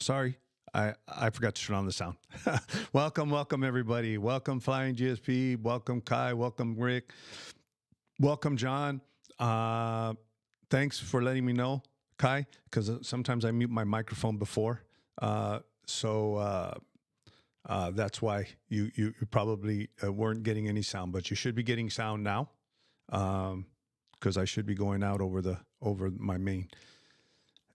sorry. I forgot to turn on the sound. Welcome, everybody. Welcome, Flying GSP. Welcome, Kai. Welcome, Rick. Welcome, John. Thanks for letting me know, Kai, because sometimes I mute my microphone before. So that's why you probably weren't getting any sound, but you should be getting sound now, because I should be going out over my main.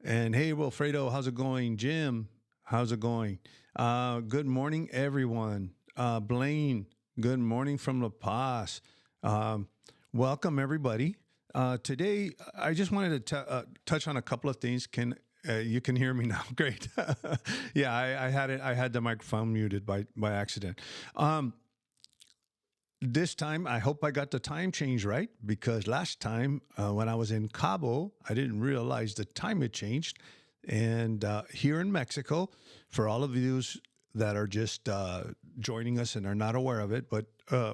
And hey, Wilfredo, how's it going? Jim, how's it going? Good morning, everyone. Blaine, good morning from La Paz. Welcome, everybody. Today, I just wanted to touch on a couple of things. You can hear me now? Great. Yeah, I had the microphone muted by accident. This time, I hope I got the time change right, because last time when I was in Cabo, I didn't realize the time had changed. And here in Mexico, for all of you that are just joining us and are not aware of it, but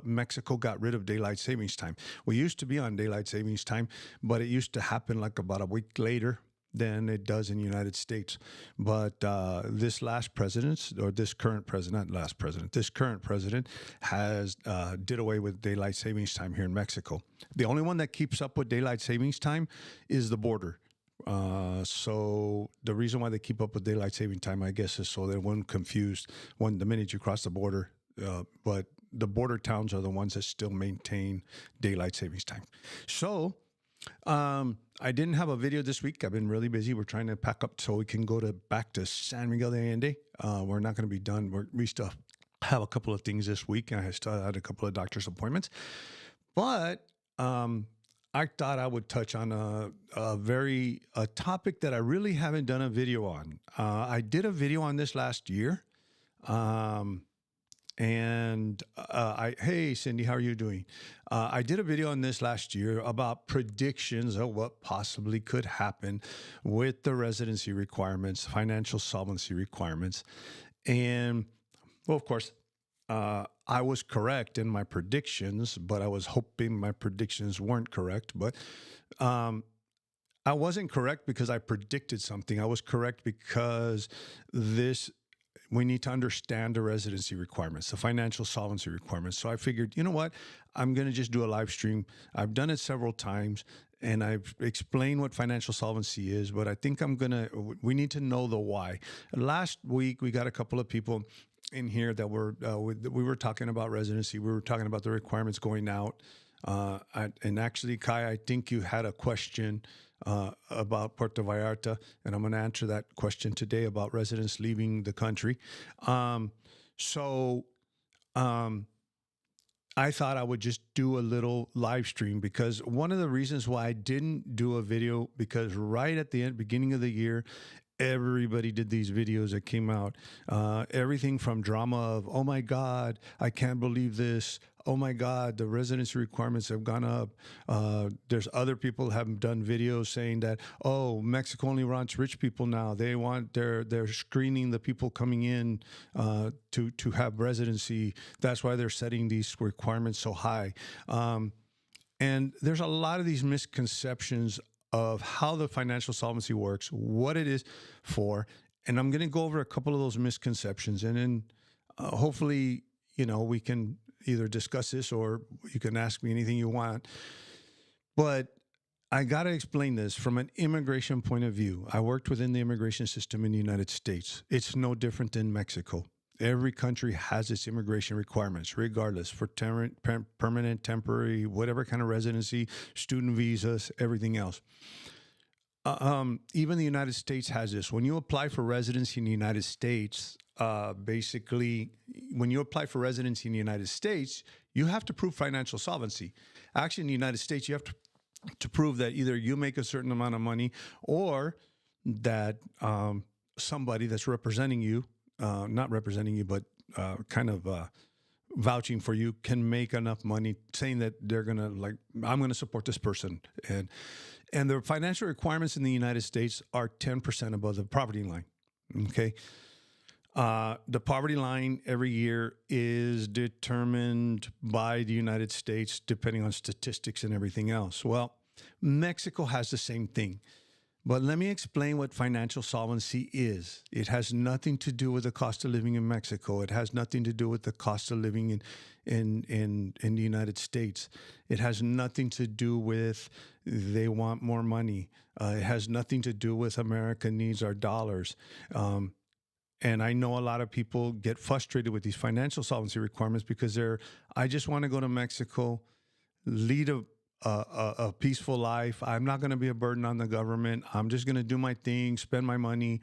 Mexico got rid of daylight savings time. We used to be on daylight savings time, but it used to happen like about a week later than it does in the United States. But this current president has did away with daylight savings time here in Mexico. The only one that keeps up with daylight savings time is the border. So the reason why they keep up with daylight saving time, I guess, is so they weren't confused the minute you cross the border. But the border towns are the ones that still maintain daylight savings time. So I didn't have a video this week. I've been really busy. We're trying to pack up so we can go back to San Miguel de Allende. We're not going to be done. We still have a couple of things this week, and I still had a couple of doctor's appointments. But I thought I would touch on a topic that I really haven't done a video on. I did a video on this last year. Hey, Cindy, how are you doing? I did a video on this last year about predictions of what possibly could happen with the residency requirements, financial solvency requirements. And, well, of course, I was correct in my predictions, but I was hoping my predictions weren't correct. But I wasn't correct because I predicted something. I was correct because we need to understand the residency requirements, the financial solvency requirements. So I figured, you know what? I'm going to just do a live stream. I've done it several times, and I've explained what financial solvency is, but I think we need to know the why. Last week, we got a couple of people in here that we were talking about residency. We were talking about the requirements going out. And actually, Kai, I think you had a question about Puerto Vallarta, and I'm going to answer that question today about residents leaving the country. I thought I would just do a little live stream, because one of the reasons why I didn't do a video, because right at the beginning of the year, everybody did these videos that came out. Everything from drama of, oh my God, I can't believe this. Oh my God, the residency requirements have gone up. There's other people have done videos saying that, oh, Mexico only wants rich people now. They're screening the people coming in to have residency. That's why they're setting these requirements so high. And there's a lot of these misconceptions of how the financial solvency works, what it is for. And I'm going to go over a couple of those misconceptions. And then hopefully, we can either discuss this or you can ask me anything you want. But I got to explain this from an immigration point of view. I worked within the immigration system in the United States. It's no different than Mexico. Every country has its immigration requirements, regardless, for permanent, temporary, whatever kind of residency, student visas, everything else. Even the United States has this. When you apply for residency in the United States, basically, when you apply for residency in the United States, you have to prove financial solvency. Actually, in the United States, you have to prove that either you make a certain amount of money, or that somebody that's representing you, not representing you, but vouching for you, can make enough money, saying that they're going to, I'm going to support this person. And the financial requirements in the United States are 10% above the poverty line. Okay. The poverty line every year is determined by the United States, depending on statistics and everything else. Well, Mexico has the same thing. But let me explain what financial solvency is. It has nothing to do with the cost of living in Mexico. It has nothing to do with the cost of living in the United States. It has nothing to do with they want more money. It has nothing to do with America needs our dollars. And I know a lot of people get frustrated with these financial solvency requirements because I just want to go to Mexico, lead a peaceful life. I'm not going to be a burden on the government. I'm just going to do my thing, spend my money.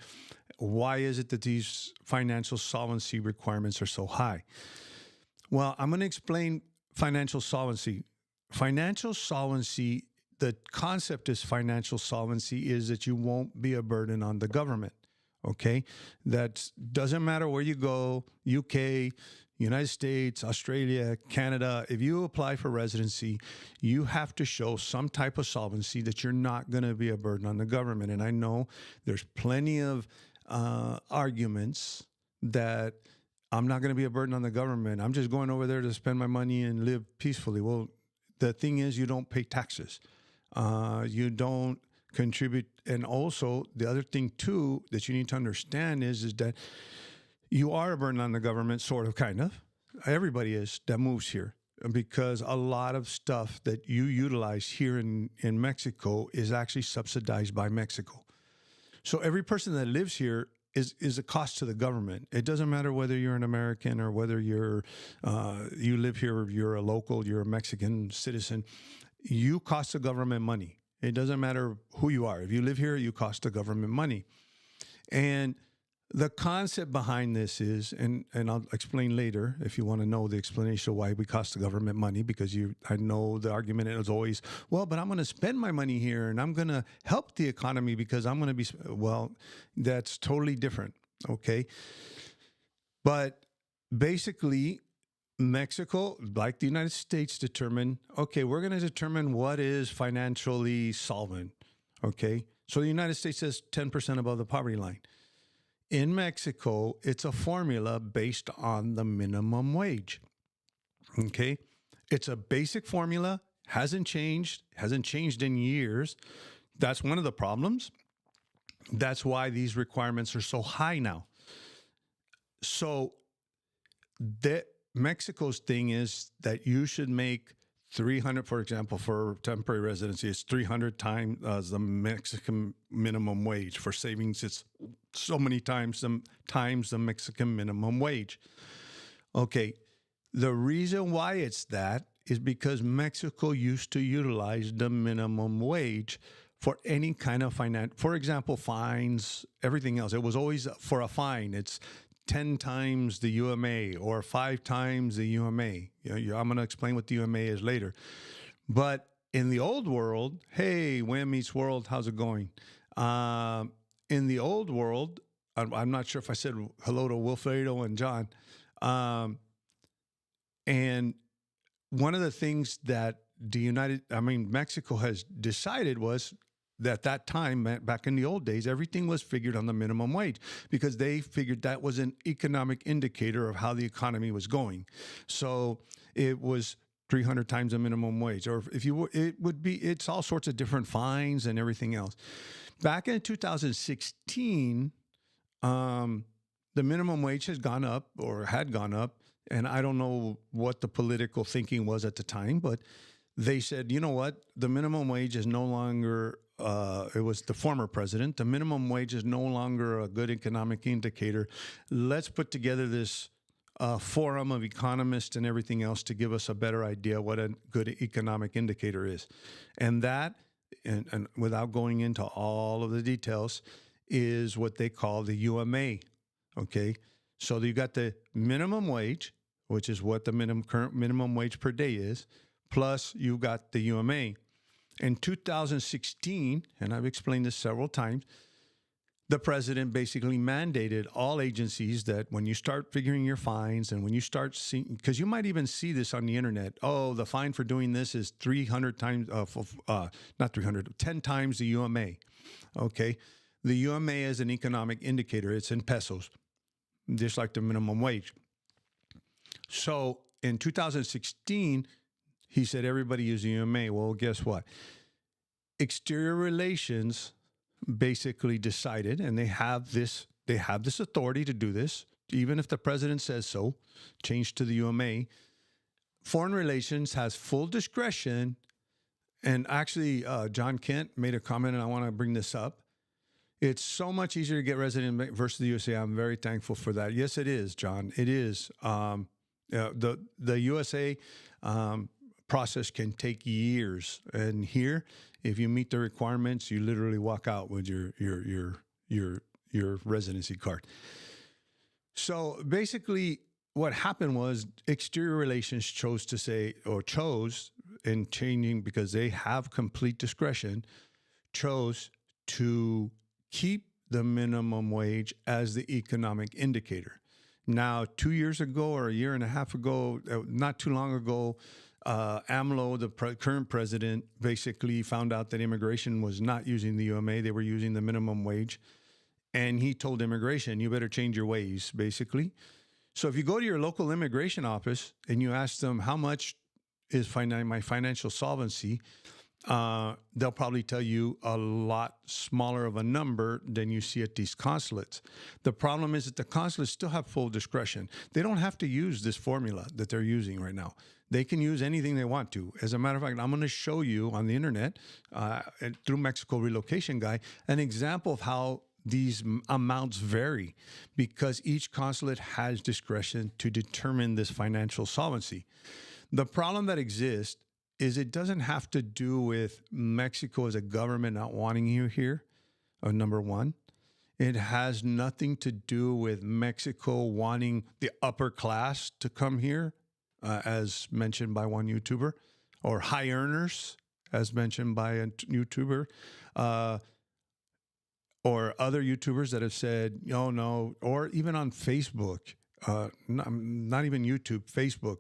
Why is it that these financial solvency requirements are so high? Well, I'm going to explain financial solvency. Financial solvency, the concept is financial solvency is that you won't be a burden on the government. Okay? That doesn't matter where you go, UK, United States, Australia, Canada. If you apply for residency, you have to show some type of solvency that you're not going to be a burden on the government. And I know there's plenty of arguments that I'm not going to be a burden on the government. I'm just going over there to spend my money and live peacefully. Well, the thing is, you don't pay taxes. You don't contribute. And also, the other thing, too, that you need to understand is that you are a burden on the government, sort of, kind of. Everybody is that moves here, because a lot of stuff that you utilize here in Mexico is actually subsidized by Mexico. So every person that lives here is a cost to the government. It doesn't matter whether you're an American or whether you live here, or you're a local, you're a Mexican citizen. You cost the government money. It doesn't matter who you are. If you live here, you cost the government money. And the concept behind this is, and I'll explain later if you want to know the explanation of why we cost the government money, because I know the argument is always, well, but I'm going to spend my money here and I'm going to help the economy because I'm going to be, well, that's totally different, okay? But basically, Mexico, like the United States, determine, okay, we're going to determine what is financially solvent, okay? So the United States says 10% above the poverty line. In Mexico, it's a formula based on the minimum wage, okay? It's a basic formula, hasn't changed in years. That's one of the problems. That's why these requirements are so high now. So Mexico's thing is that you should make 300, for example, for temporary residency, it's 300 times the Mexican minimum wage. For savings, it's so many times the Mexican minimum wage. Okay, the reason why it's that is because Mexico used to utilize the minimum wage for any kind of for example, fines, everything else. It was always for a fine. It's 10 times the UMA or 5 times the UMA. I'm going to explain what the UMA is later. But in the old world, hey, Wham meets World, how's it going? In the old world, I'm not sure if I said hello to Wilfredo and John. And one of the things that Mexico has decided was that time, back in the old days, everything was figured on the minimum wage because they figured that was an economic indicator of how the economy was going. So it was 300 times the minimum wage, or it's all sorts of different fines and everything else. Back in 2016, the minimum wage has gone up or had gone up, and I don't know what the political thinking was at the time, but they said, you know what, the minimum wage is no longer, it was the former president, the minimum wage is no longer a good economic indicator. Let's put together this forum of economists and everything else to give us a better idea what a good economic indicator is. And that, and without going into all of the details, is what they call the UMA, okay? So you got the minimum wage, which is what the current minimum wage per day is, plus you got the UMA. In 2016, and I've explained this several times, the president basically mandated all agencies that when you start figuring your fines and when you start seeing, because you might even see this on the internet, oh, the fine for doing this is 300 times, not 300, 10 times the UMA, okay? The UMA is an economic indicator. It's in pesos, just like the minimum wage. So in 2016, he said everybody use the UMA. Well, guess what? Exterior relations, basically decided, and they have this authority to do this, even if the president says so, change to the UMA. Foreign Relations has full discretion. And actually, John Kent made a comment, and I want to bring this up. It's so much easier to get resident versus the USA. I'm very thankful for that. Yes, it is, John. It is. The USA process can take years, and here, if you meet the requirements, you literally walk out with your residency card. So basically, what happened was Exterior Relations chose in changing, because they have complete discretion, chose to keep the minimum wage as the economic indicator. Now, 2 years ago or a year and a half ago, not too long ago, AMLO, the current president, basically found out that immigration was not using the UMA. They were using the minimum wage. And he told immigration, you better change your ways, basically. So if you go to your local immigration office and you ask them, how much is my financial solvency, they'll probably tell you a lot smaller of a number than you see at these consulates. The problem is that the consulates still have full discretion. They don't have to use this formula that they're using right now. They can use anything they want to. As a matter of fact, I'm going to show you on the internet, through Mexico Relocation Guy, an example of how these amounts vary, because each consulate has discretion to determine this financial solvency. The problem that exists is it doesn't have to do with Mexico as a government not wanting you here, number one. It has nothing to do with Mexico wanting the upper class to come here, as mentioned by one YouTuber, or high earners, as mentioned by a YouTuber, or other YouTubers that have said, oh, no, or even on Facebook, not even YouTube, Facebook.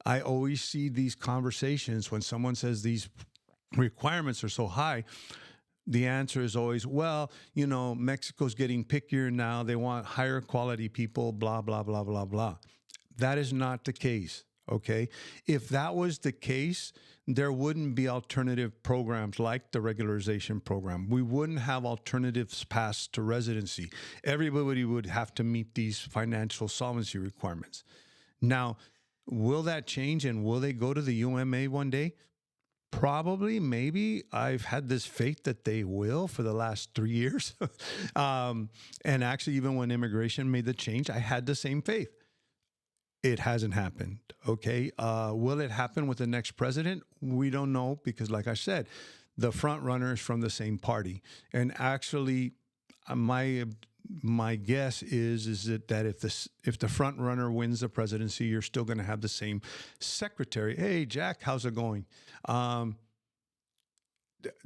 I always see these conversations when someone says these requirements are so high. The answer is always, well, Mexico's getting pickier now. They want higher quality people, blah, blah, blah, blah, blah. That is not the case, okay? If that was the case, there wouldn't be alternative programs like the regularization program. We wouldn't have alternatives paths to residency. Everybody would have to meet these financial solvency requirements. Now, will that change, and will they go to the UMA one day? Probably, maybe. I've had this faith that they will for the last 3 years. And actually, even when immigration made the change, I had the same faith. It hasn't happened, okay? Will it happen with the next president? We don't know, because like I said, the front runner is from the same party. And actually, my guess is that if the front runner wins the presidency, you're still going to have the same secretary. Hey, Jack, how's it going?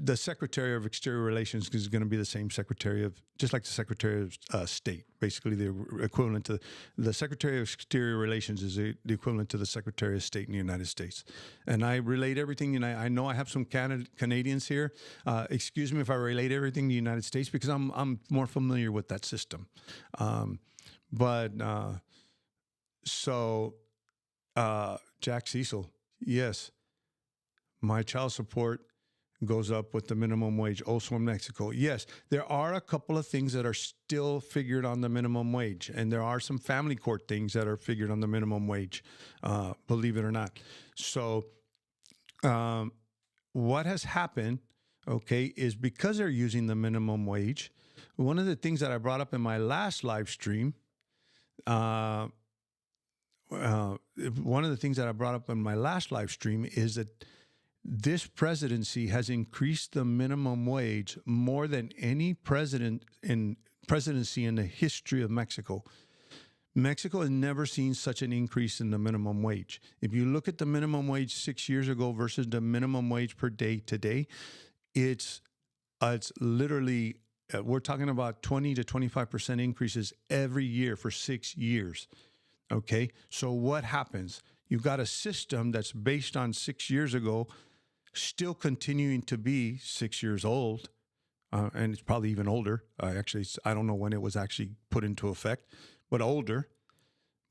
The Secretary of Exterior Relations is going to be the same just like the Secretary of State. Basically, the equivalent to the Secretary of Exterior Relations is the equivalent to the Secretary of State in the United States. And I relate everything, and I know I have some Canadians here. Excuse me if I relate everything to the United States, because I'm more familiar with that system. Jack Cecil, yes, my child support goes up with the minimum wage, also in Mexico. Yes, there are a couple of things that are still figured on the minimum wage, and there are some family court things that are figured on the minimum wage, believe it or not. So what has happened, okay, is because they're using the minimum wage, one of the things that I brought up in my last live stream, is that this presidency has increased the minimum wage more than any presidency in the history of Mexico. Mexico has never seen such an increase in the minimum wage. If you look at the minimum wage 6 years ago versus the minimum wage per day today, it's literally, we're talking about 20 to 25% increases every year for 6 years. Okay, so what happens? You've got a system that's based on 6 years ago, still continuing to be 6 years old, and it's probably even older. I don't know when it was actually put into effect, but older.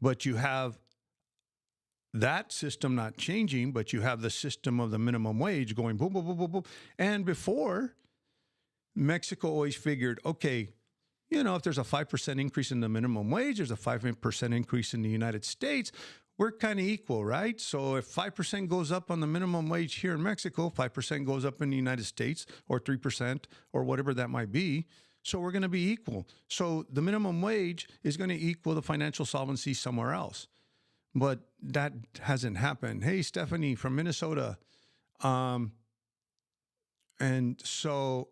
But you have that system not changing, but you have the system of the minimum wage going boom, boom, boom, boom, boom. And before, Mexico always figured, okay, if there's a 5% increase in the minimum wage, there's a 5% increase in the United States, we're kind of equal, right? So if 5% goes up on the minimum wage here in Mexico, 5% goes up in the United States, or 3%, or whatever that might be. So we're going to be equal. So the minimum wage is going to equal the financial solvency somewhere else. But that hasn't happened. Hey, Stephanie from Minnesota. And so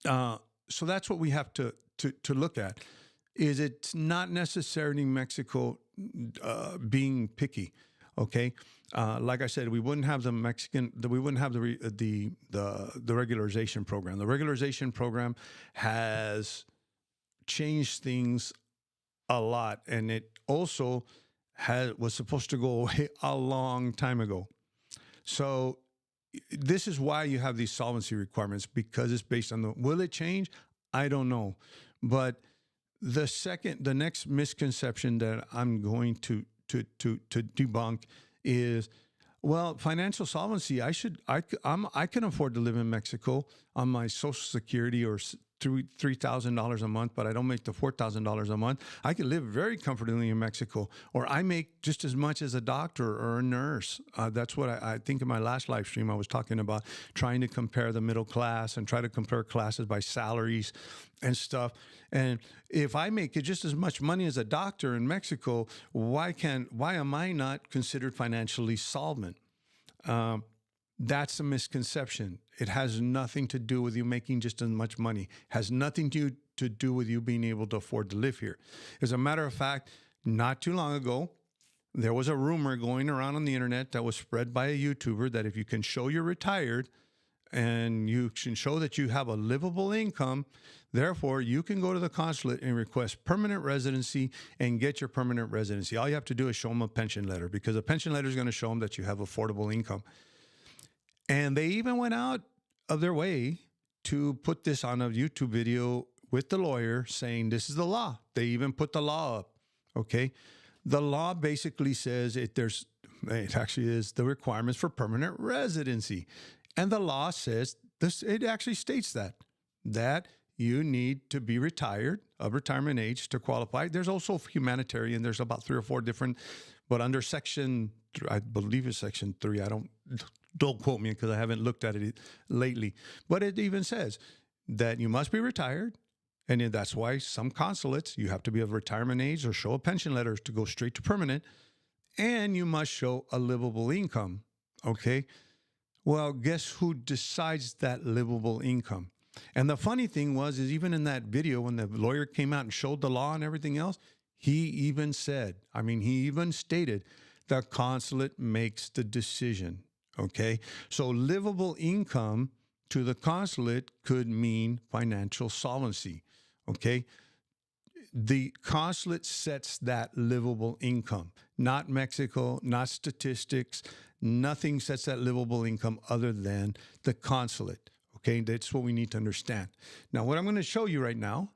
that's what we have to look at. Is it's not necessarily Mexico being picky, okay? Like I said, we wouldn't have the regularization program. The regularization program has changed things a lot, and it also was supposed to go away a long time ago. So this is why you have these solvency requirements, because it's based on will it change? I don't know. But the next misconception that I'm going to debunk is, well, financial solvency, I can afford to live in Mexico on my Social Security or $3,000 a month, but I don't make the $4,000 a month. I can live very comfortably in Mexico, or I make just as much as a doctor or a nurse. That's what I think in my last live stream I was talking about, trying to compare the middle class and try to compare classes by salaries and stuff. And if I make just as much money as a doctor in Mexico, why am I not considered financially solvent? That's a misconception. It has nothing to do with you making just as much money. It has nothing to do with you being able to afford to live here. As a matter of fact, not too long ago, there was a rumor going around on the internet that was spread by a YouTuber that if you can show you're retired and you can show that you have a livable income, therefore you can go to the consulate and request permanent residency and get your permanent residency. All you have to do is show them a pension letter, because a pension letter is going to show them that you have affordable income. And they even went out of their way to put this on a YouTube video with the lawyer saying this is the law. They even put the law up, okay? The law basically says it actually is the requirements for permanent residency. And the law says this, it actually states that you need to be retired, of retirement age, to qualify. There's also humanitarian. There's about 3 or 4 different, but under section, I believe it's section 3. Don't quote me because I haven't looked at it lately. But it even says that you must be retired. And that's why some consulates, you have to be of retirement age or show a pension letter to go straight to permanent. And you must show a livable income. Okay. Well, guess who decides that livable income? And the funny thing is even in that video, when the lawyer came out and showed the law and everything else, he even stated the consulate makes the decision. Okay. So livable income to the consulate could mean financial solvency. Okay. The consulate sets that livable income, not Mexico, not statistics, nothing sets that livable income other than the consulate. Okay. That's what we need to understand. Now, what I'm going to show you right now.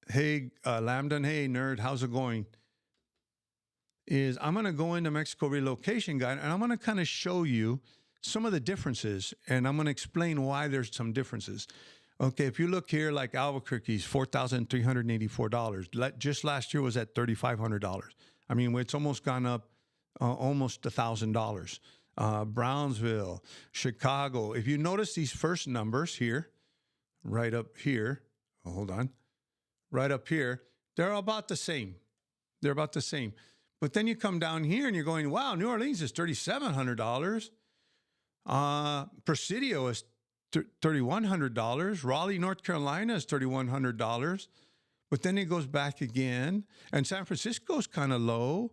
Hey, Lambda, hey, nerd, how's it going? Is I'm going to go into Mexico Relocation Guide, and I'm going to kind of show you some of the differences, and I'm going to explain why there's some differences. Okay, if you look here, like Albuquerque's $4,384. Just last year was at $3,500. I mean, it's almost gone up almost $1,000. Brownsville, Chicago. If you notice these first numbers here, right up here, right up here, they're about the same. They're about the same. But then you come down here and you're going, wow, New Orleans is $3,700. Presidio is $3,100. Raleigh, North Carolina is $3,100. But then it goes back again. And San Francisco's kind of low.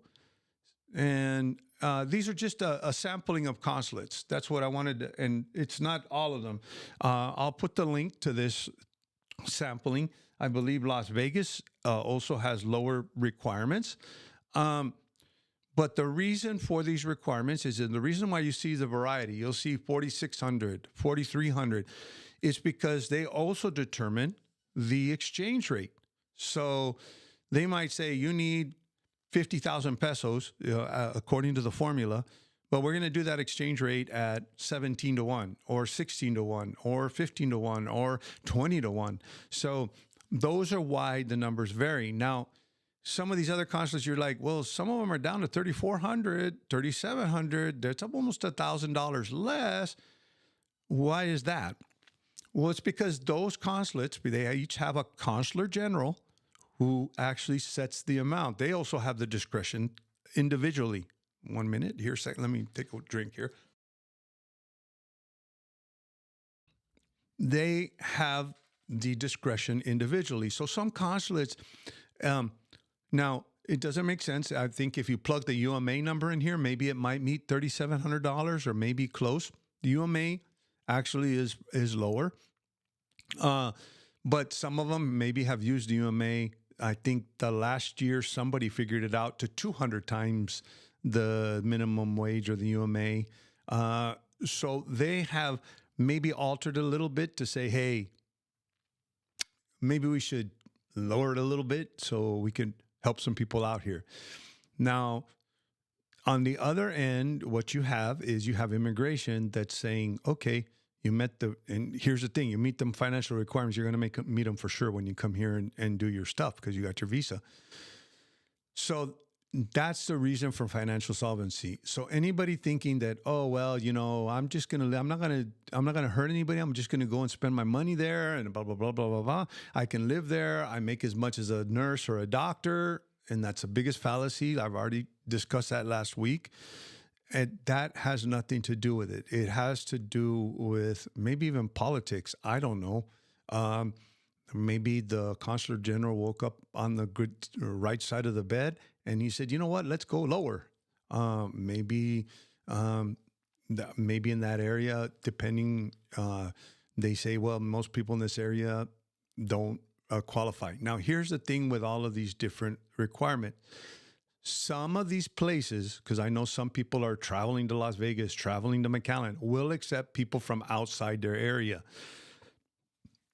And these are just a sampling of consulates. That's what I wanted to, and it's not all of them. I'll put the link to this sampling. I believe Las Vegas also has lower requirements. But the reason for these requirements is, and the reason why you see the variety, you'll see 4,600, 4,300, is because they also determine the exchange rate. So they might say you need 50,000 pesos, according to the formula, but we're going to do that exchange rate at 17 to 1 or 16 to 1 or 15 to 1 or 20 to 1. So those are why the numbers vary. Now, some of these other consulates, you're like, well, some of them are down to 3,400, 3,700. That's almost $1,000 less. Why is that? Well, it's because those consulates, they each have a consular general who actually sets the amount. They also have the discretion individually. 1 minute here, second. Let me take a drink here. They have the discretion individually. So some consulates, now it doesn't make sense. I think if you plug the UMA number in here, maybe it might meet $3,700 or maybe close. The UMA actually is lower. But some of them maybe have used the UMA. I think the last year somebody figured it out to 200 times the minimum wage or the UMA. So they have maybe altered a little bit to say, hey, maybe we should lower it a little bit so we can help some people out here. Now, on the other end, what you have is you have immigration that's saying, okay, you met and here's the thing, you meet them financial requirements, you're going to meet them for sure when you come here and do your stuff because you got your visa. So that's the reason for financial solvency. So anybody thinking that, oh, well, I'm not going to hurt anybody. I'm just going to go and spend my money there and blah, blah, blah, blah, blah, blah. I can live there. I make as much as a nurse or a doctor. And that's the biggest fallacy. I've already discussed that last week. And that has nothing to do with it. It has to do with maybe even politics. I don't know. Maybe the consular general woke up on the right side of the bed and he said, you know what, let's go lower. Maybe in that area, depending, they say, well, most people in this area don't qualify. Now, here's the thing with all of these different requirements. Some of these places, because I know some people are traveling to Las Vegas, traveling to McAllen, will accept people from outside their area.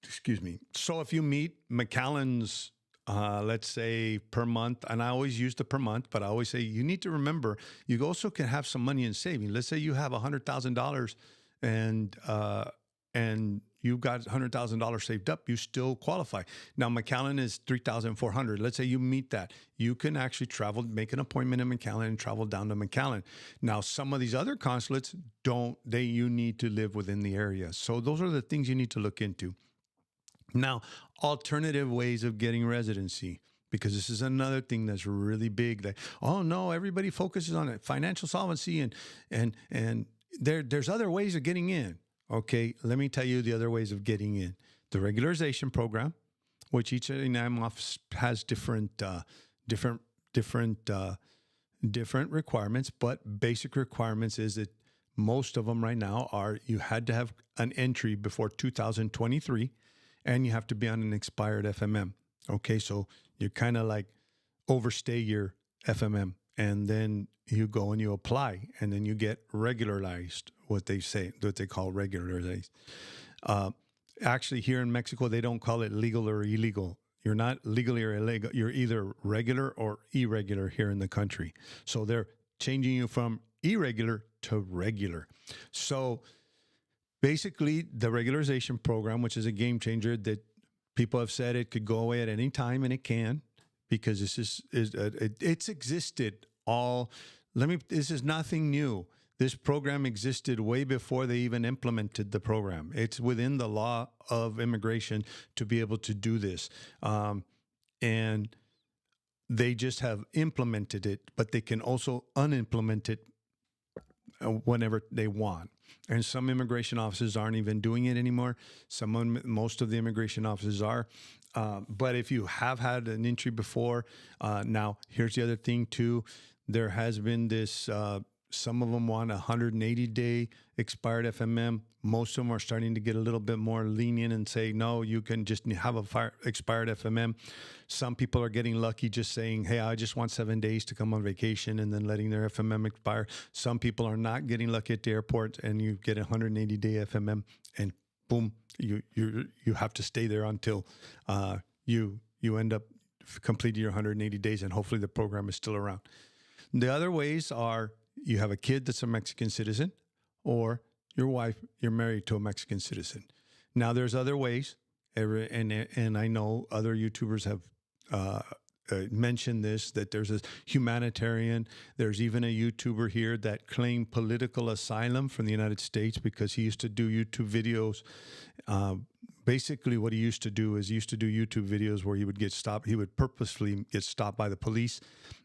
Excuse me. So if you meet McAllen's, let's say per month, and I always use the per month, but I always say you need to remember, you also can have some money in savings. Let's say you have $100,000 and you've got $100,000 saved up, you still qualify. Now, McAllen is $3,400. Let's say you meet that. You can actually travel, make an appointment in McAllen and travel down to McAllen. Now, some of these other consulates you need to live within the area. So those are the things you need to look into. Now, alternative ways of getting residency, because this is another thing that's really big that, oh no, everybody focuses on it. Financial solvency and there's other ways of getting in. Okay, let me tell you the other ways of getting in. The regularization program, which each NAM office has different requirements, but basic requirements is that most of them right now are you had to have an entry before 2023 and you have to be on an expired FMM. Okay, so you kind of like overstay your FMM and then you go and you apply and then you get regularized, what they call regularized. Actually, here in Mexico, they don't call it legal or illegal. You're not legally or illegal. You're either regular or irregular here in the country. So they're changing you from irregular to regular. So basically, the regularization program, which is a game changer that people have said it could go away at any time, and it can, because it's existed all. This is nothing new. This program existed way before they even implemented the program. It's within the law of immigration to be able to do this. And they just have implemented it, but they can also unimplement it whenever they want. And some immigration offices aren't even doing it anymore. Most of the immigration offices are. But if you have had an entry before, now here's the other thing too. There has been this, some of them want a 180-day expired FMM. Most of them are starting to get a little bit more lenient and say, no, you can just have a expired FMM. Some people are getting lucky just saying, hey, I just want 7 days to come on vacation and then letting their FMM expire. Some people are not getting lucky at the airport and you get a 180-day FMM and boom, you have to stay there until you end up completing your 180 days and hopefully the program is still around. The other ways are you have a kid that's a Mexican citizen, or your wife, you're married to a Mexican citizen. Now, there's other ways, and I know other YouTubers have mentioned this, that there's a humanitarian. There's even a YouTuber here that claimed political asylum from the United States because he used to do YouTube videos. Basically, what he used to do is YouTube videos where he would get stopped. He would purposefully get stopped by the police,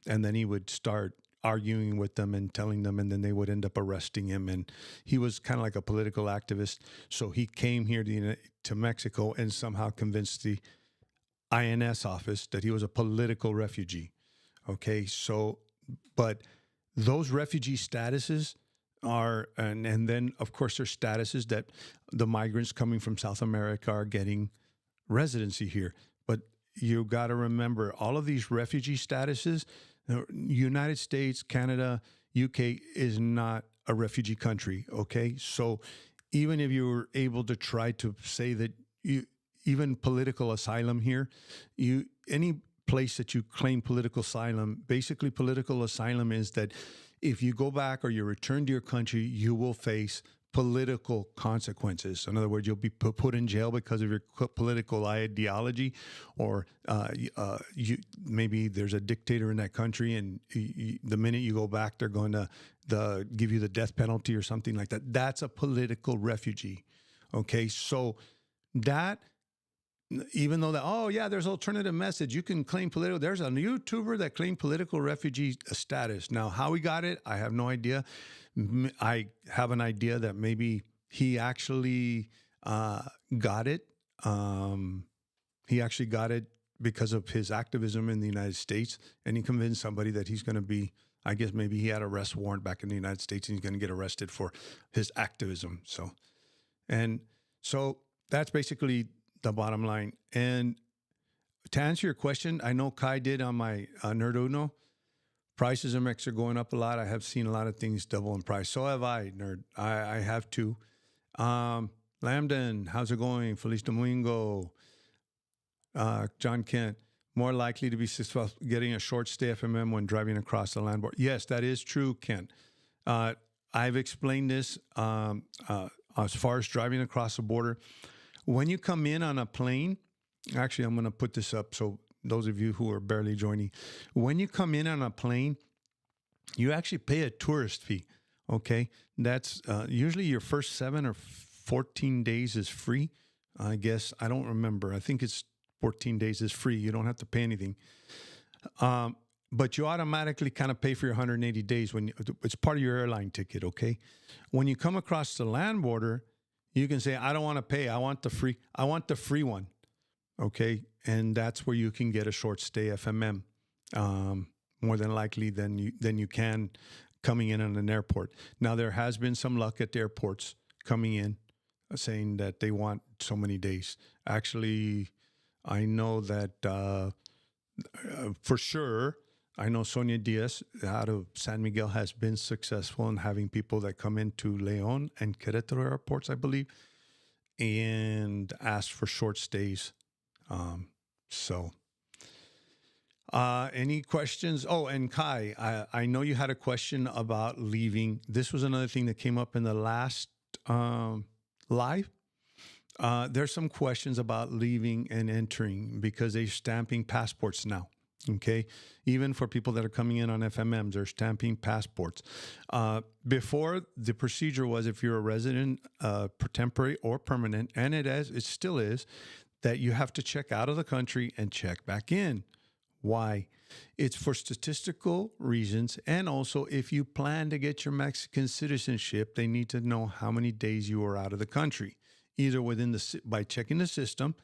and then he would start arguing with them and telling them, and then they would end up arresting him. And he was kind of like a political activist. So he came here to Mexico and somehow convinced the INS office that he was a political refugee. Okay, so, but those refugee statuses are, and then of course there's statuses that the migrants coming from South America are getting residency here. But you got to remember, all of these refugee statuses, United States, Canada, UK is not a refugee country. Okay, so even if you were able to try to say that even political asylum here, any place that you claim political asylum, basically political asylum is that if you go back or you return to your country, you will face political consequences. In other words, you'll be put in jail because of your political ideology, or maybe there's a dictator in that country, and the minute you go back, they're going to give you the death penalty or something like that. That's a political refugee. Okay, so that, even though that, oh yeah, there's alternative message, you can claim political. There's a YouTuber that claimed political refugee status. Now, how he got it, I have no idea. I have an idea that maybe he actually got it. He actually got it because of his activism in the United States, and he convinced somebody that he's going to be, I guess maybe he had an arrest warrant back in the United States and he's going to get arrested for his activism. So that's basically the bottom line. And to answer your question, I know Kai did on my Nerd Uno. Prices in Mexico are going up a lot. I have seen a lot of things double in price. So have I, Nerd. I have too. Lambden, how's it going? Feliz Domingo. John Kent, more likely to be successful getting a short stay FMM when driving across the land border. Yes, that is true, Kent. I've explained this as far as driving across the border. When you come in on a plane, actually, I'm going to put this up so those of you who are barely joining, when you come in on a plane, you actually pay a tourist fee, okay? That's usually your first 7 or 14 days is free. I guess, I don't remember. I think it's 14 days is free. You don't have to pay anything. But you automatically kind of pay for your 180 days when it's part of your airline ticket, okay? When you come across the land border, you can say, I don't want to pay. I want the free one. Okay. And that's where you can get a short stay FMM, more than likely than you can coming in on an airport. Now, there has been some luck at the airports coming in saying that they want so many days. Actually, I know that for sure, I know Sonia Diaz out of San Miguel has been successful in having people that come into León and Querétaro airports, I believe, and ask for short stays. Any questions? Oh, and Kai, I know you had a question about leaving. This was another thing that came up in the last live. There's some questions about leaving and entering because they're stamping passports now. Okay, even for people that are coming in on FMMs, they're stamping passports. Before, the procedure was, if you're a resident, temporary or permanent, and it still is, that you have to check out of the country and check back in. Why? It's for statistical reasons, and also if you plan to get your Mexican citizenship, they need to know how many days you are out of the country, either by checking the system,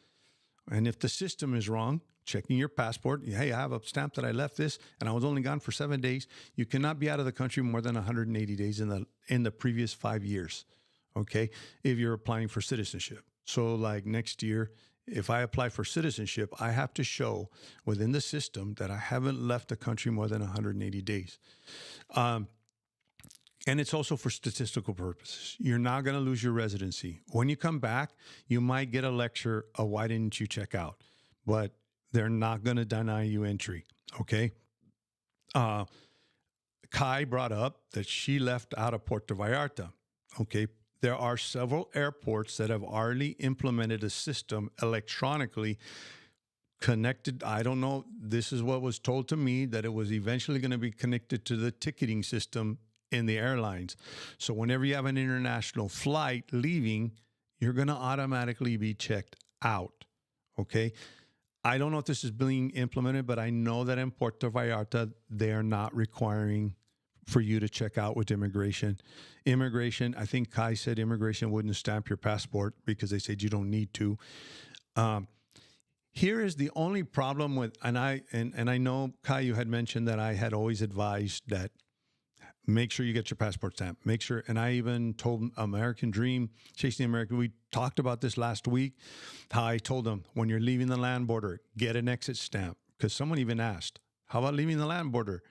and if the system is wrong, checking your passport. Hey, I have a stamp that I left this, and I was only gone for 7 days. You cannot be out of the country more than 180 days in the previous 5 years. Okay, if you're applying for citizenship. So, like next year, if I apply for citizenship, I have to show within the system that I haven't left the country more than 180 days. And it's also for statistical purposes. You're not going to lose your residency. When you come back, you might get a lecture of why didn't you check out, but they're not going to deny you entry, okay? Kai brought up that she left out of Puerto Vallarta. Okay. There are several airports that have already implemented a system electronically connected. I don't know. This is what was told to me, that it was eventually going to be connected to the ticketing system in the airlines. So whenever you have an international flight leaving, you're going to automatically be checked out. Okay. I don't know if this is being implemented, but I know that in Puerto Vallarta, they are not requiring for you to check out with immigration. Immigration, I think Kai said immigration wouldn't stamp your passport because they said you don't need to. Here is the only problem with, and I know, Kai, you had mentioned that I had always advised that make sure you get your passport stamp. Make sure, and I even told American Dream, Chasing the American, we talked about this last week, how I told them, when you're leaving the land border, get an exit stamp. Because someone even asked, how about leaving the land border?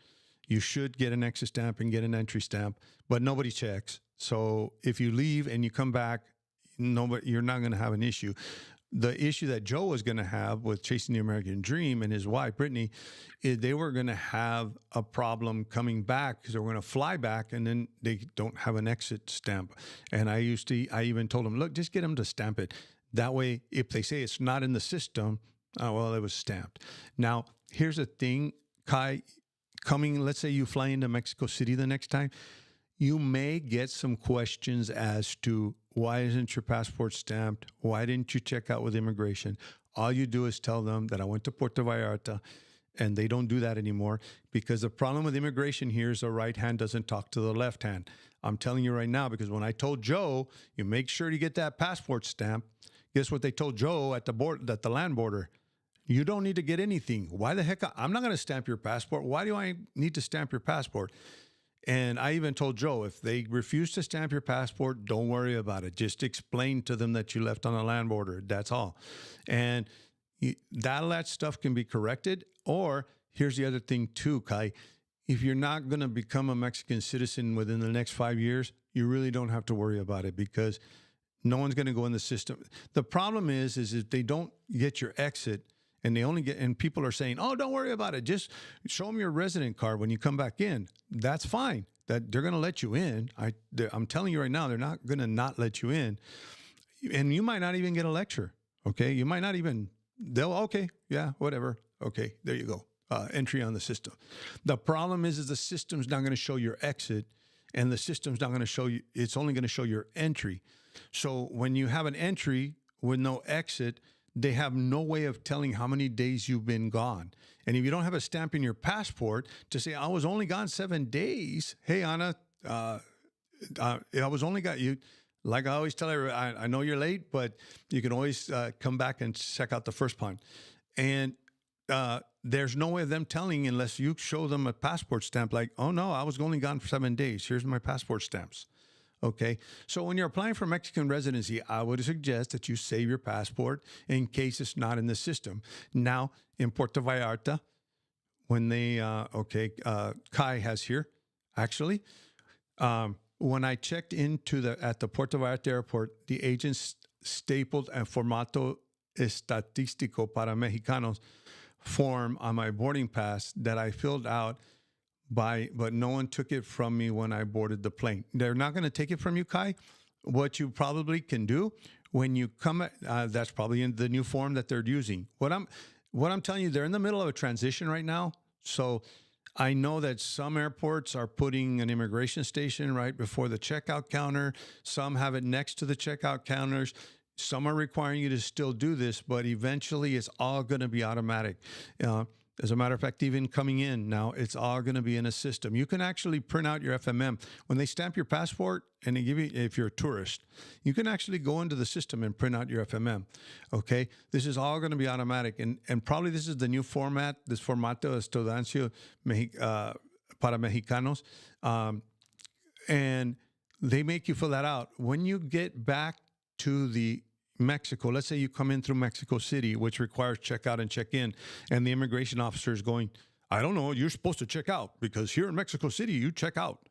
You should get an exit stamp and get an entry stamp, but nobody checks. So if you leave and you come back, you're not going to have an issue. The issue that Joe was going to have with Chasing the American Dream and his wife, Brittany, is they were going to have a problem coming back because they were going to fly back and then they don't have an exit stamp. And I even told them, look, just get them to stamp it. That way, if they say it's not in the system, oh, well, it was stamped. Now, here's the thing, Kai, let's say you fly into Mexico City the next time, you may get some questions as to why isn't your passport stamped? Why didn't you check out with immigration? All you do is tell them that I went to Puerto Vallarta, and they don't do that anymore because the problem with immigration here is the right hand doesn't talk to the left hand. I'm telling you right now, because when I told Joe, you make sure to get that passport stamp, guess what they told Joe at the land border? You don't need to get anything. Why the heck? I'm not going to stamp your passport. Why do I need to stamp your passport? And I even told Joe, if they refuse to stamp your passport, don't worry about it. Just explain to them that you left on the land border. That's all. And that stuff can be corrected. Or here's the other thing too, Kai. If you're not going to become a Mexican citizen within the next 5 years, you really don't have to worry about it because no one's going to go in the system. The problem is if they don't get your exit, and people are saying, oh, don't worry about it. Just show them your resident card when you come back in. That's fine. That they're going to let you in. I'm telling you right now, they're not going to not let you in. And you might not even get a lecture. Okay. You might not even, okay, yeah, whatever. Okay. There you go. Entry on the system. The problem is the system's not going to show your exit, and the system's not going to show you, it's only going to show your entry. So when you have an entry with no exit, they have no way of telling how many days you've been gone. And if you don't have a stamp in your passport to say, I was only gone 7 days. Hey, Anna, I was only got you. Like I always tell everyone, I know you're late, but you can always come back and check out the first pond. And there's no way of them telling unless you show them a passport stamp like, oh, no, I was only gone for 7 days. Here's my passport stamps. Okay, so when you're applying for Mexican residency, I would suggest that you save your passport in case it's not in the system. Now, in Puerto Vallarta, when they, Kai has here, actually, when I checked into at the Puerto Vallarta airport, the agents stapled a formato estadístico para mexicanos form on my boarding pass that I filled out but no one took it from me when I boarded the plane. They're not going to take it from you, Kai. What you probably can do when you come, that's probably in the new form that they're using. What I'm telling you, they're in the middle of a transition right now. So I know that some airports are putting an immigration station right before the checkout counter. Some have it next to the checkout counters. Some are requiring you to still do this, but eventually it's all going to be automatic. As a matter of fact, even coming in now, it's all going to be in a system. You can actually print out your FMM. When they stamp your passport and they give you, if you're a tourist, you can actually go into the system and print out your FMM. Okay? This is all going to be automatic. And probably this is the new format, this formato estudiancio para mexicanos. And they make you fill that out. When you get back to the Mexico, let's say you come in through Mexico City, which requires check-out and check-in, and the immigration officer is going, I don't know, you're supposed to check out because here in Mexico City, you check out.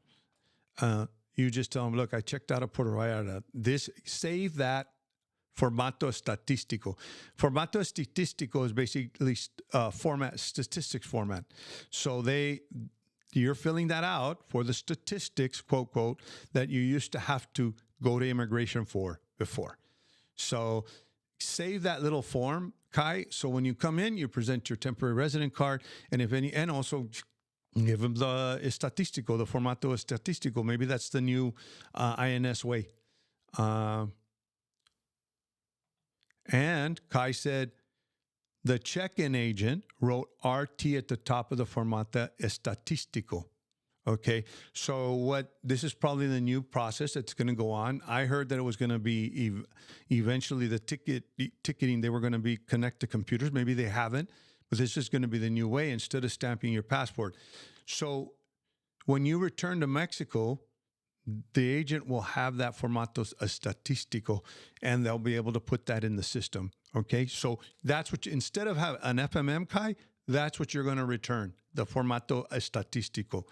You just tell them, look, I checked out of Puerto Vallarta. Save that formato estadístico. Formato estadístico is basically statistics format. So you're filling that out for the statistics, quote, quote, that you used to have to go to immigration for before. So save that little form, Kai. So when you come in, you present your temporary resident card, and if any, and also give them the estatistico, the formato estatistico. Maybe that's the new INS way. And Kai said the check-in agent wrote RT at the top of the formata estatistico. Okay, so this is probably the new process that's going to go on. I heard that it was going to be eventually the ticketing, they were going to be connect to computers. Maybe they haven't, but this is going to be the new way instead of stamping your passport. So when you return to Mexico, the agent will have that formato estatistico, and they'll be able to put that in the system. Okay, so that's what instead of have an FMM, Kai, that's what you're going to return, the formato estatistico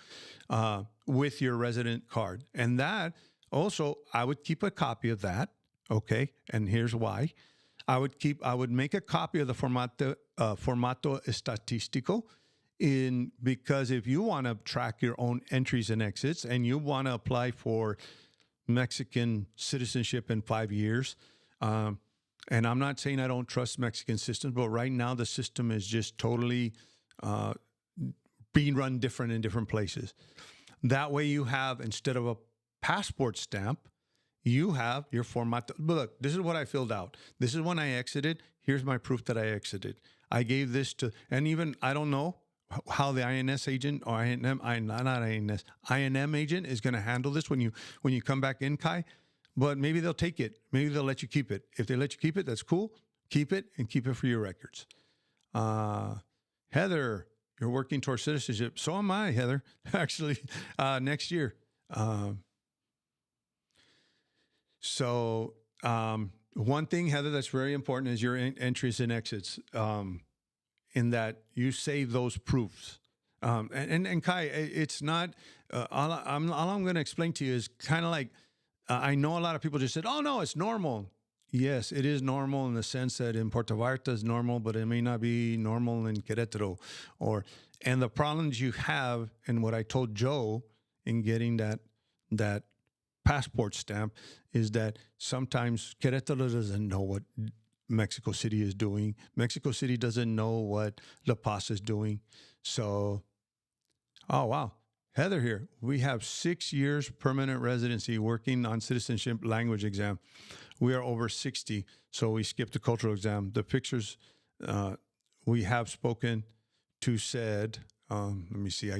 with your resident card. And that also, I would keep a copy of that. Okay, and here's why. I would make a copy of the formato estatistico because if you want to track your own entries and exits and you want to apply for Mexican citizenship in 5 years, and I'm not saying I don't trust Mexican systems, but right now the system is just totally being run different in different places. That way you have, instead of a passport stamp, you have your formato. Look, this is what I filled out. This is when I exited. Here's my proof that I exited. I gave this to, and even, I don't know how the INS agent or INM agent is going to handle this when you come back in, Kai. But maybe they'll take it. Maybe they'll let you keep it. If they let you keep it, that's cool. Keep it and keep it for your records. Heather, you're working towards citizenship. So am I, Heather, actually, next year. One thing, Heather, that's very important is your entries and exits, in that you save those proofs. And Kai, it's not, all I'm going to explain to you is kind of like, I know a lot of people just said, oh, no, it's normal. Yes, it is normal in the sense that in Puerto Vallarta is normal, but it may not be normal in Querétaro. And the problems you have, and what I told Joe in getting that passport stamp, is that sometimes Querétaro doesn't know what Mexico City is doing. Mexico City doesn't know what La Paz is doing. So, oh, wow. Heather here. We have 6 years permanent residency working on citizenship language exam. We are over 60, so we skipped the cultural exam. The pictures we have spoken to said, let me see,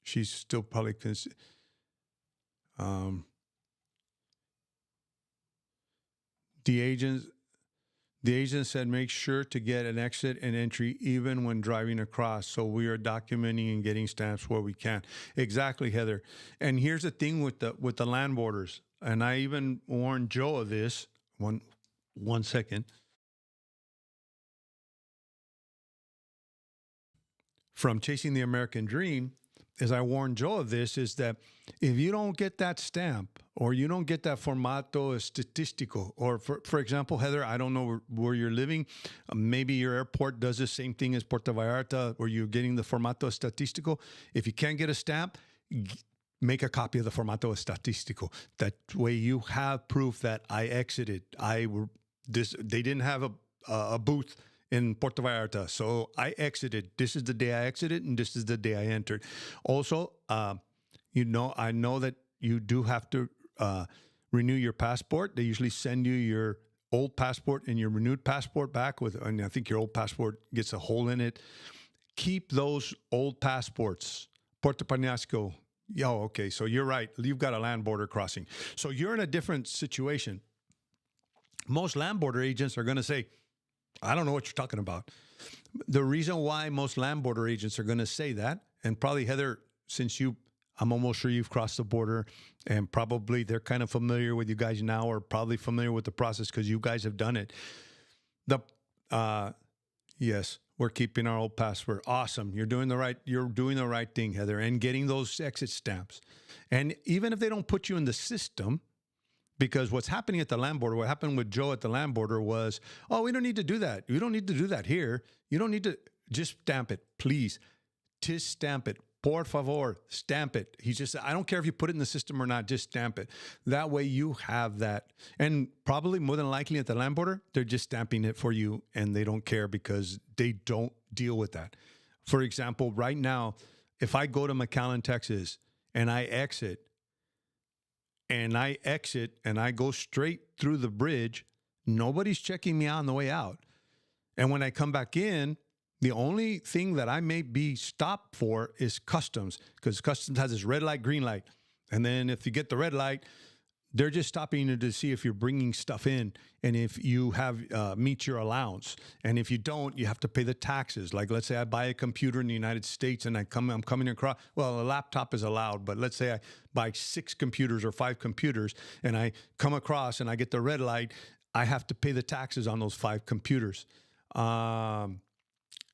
she's still probably, the agent said, make sure to get an exit and entry even when driving across. So we are documenting and getting stamps where we can. Exactly, Heather. And here's the thing with the land borders. And I even warned Joe of this. One second. From Chasing the American Dream, as I warned Joe of this, is that if you don't get that stamp or you don't get that formato estatistico, or for example, Heather, I don't know where you're living. Maybe your airport does the same thing as Puerto Vallarta, where you're getting the formato estatistico. If you can't get a stamp, make a copy of the formato estatistico. That way you have proof that I exited. They didn't have a booth in Puerto Vallarta. So I exited. This is the day I exited, and this is the day I entered. Also, I know that you do have to renew your passport. They usually send you your old passport and your renewed passport back and I think your old passport gets a hole in it. Keep those old passports. Puerto Penasco. Okay. So you're right. You've got a land border crossing. So you're in a different situation. Most land border agents are going to say, I don't know what you're talking about. The reason why most land border agents are going to say that, and probably Heather, since I'm almost sure you've crossed the border, and probably they're kind of familiar with you guys now, or probably familiar with the process because you guys have done it. Yes, we're keeping our old password. Awesome. You're doing the right thing, Heather, and getting those exit stamps. And even if they don't put you in the system, because what's happening at the land border, what happened with Joe at the land border was, oh, we don't need to do that. You don't need to do that here. You don't need to just stamp it, please. Just stamp it. por favor, stamp it. He just, I don't care if you put it in the system or not, just stamp it. That way you have that. And probably more than likely at the land border, they're just stamping it for you and they don't care because they don't deal with that. For example, right now, if I go to McAllen, Texas, and I exit and I go straight through the bridge, nobody's checking me out on the way out. And when I come back in, the only thing that I may be stopped for is customs, because customs has this red light, green light. And then if you get the red light, they're just stopping you to see if you're bringing stuff in and if you have meet your allowance. And if you don't, you have to pay the taxes. Like, let's say I buy a computer in the United States and I'm coming across, well, a laptop is allowed, but let's say I buy 6 computers or 5 computers and I come across and I get the red light, I have to pay the taxes on those 5 computers.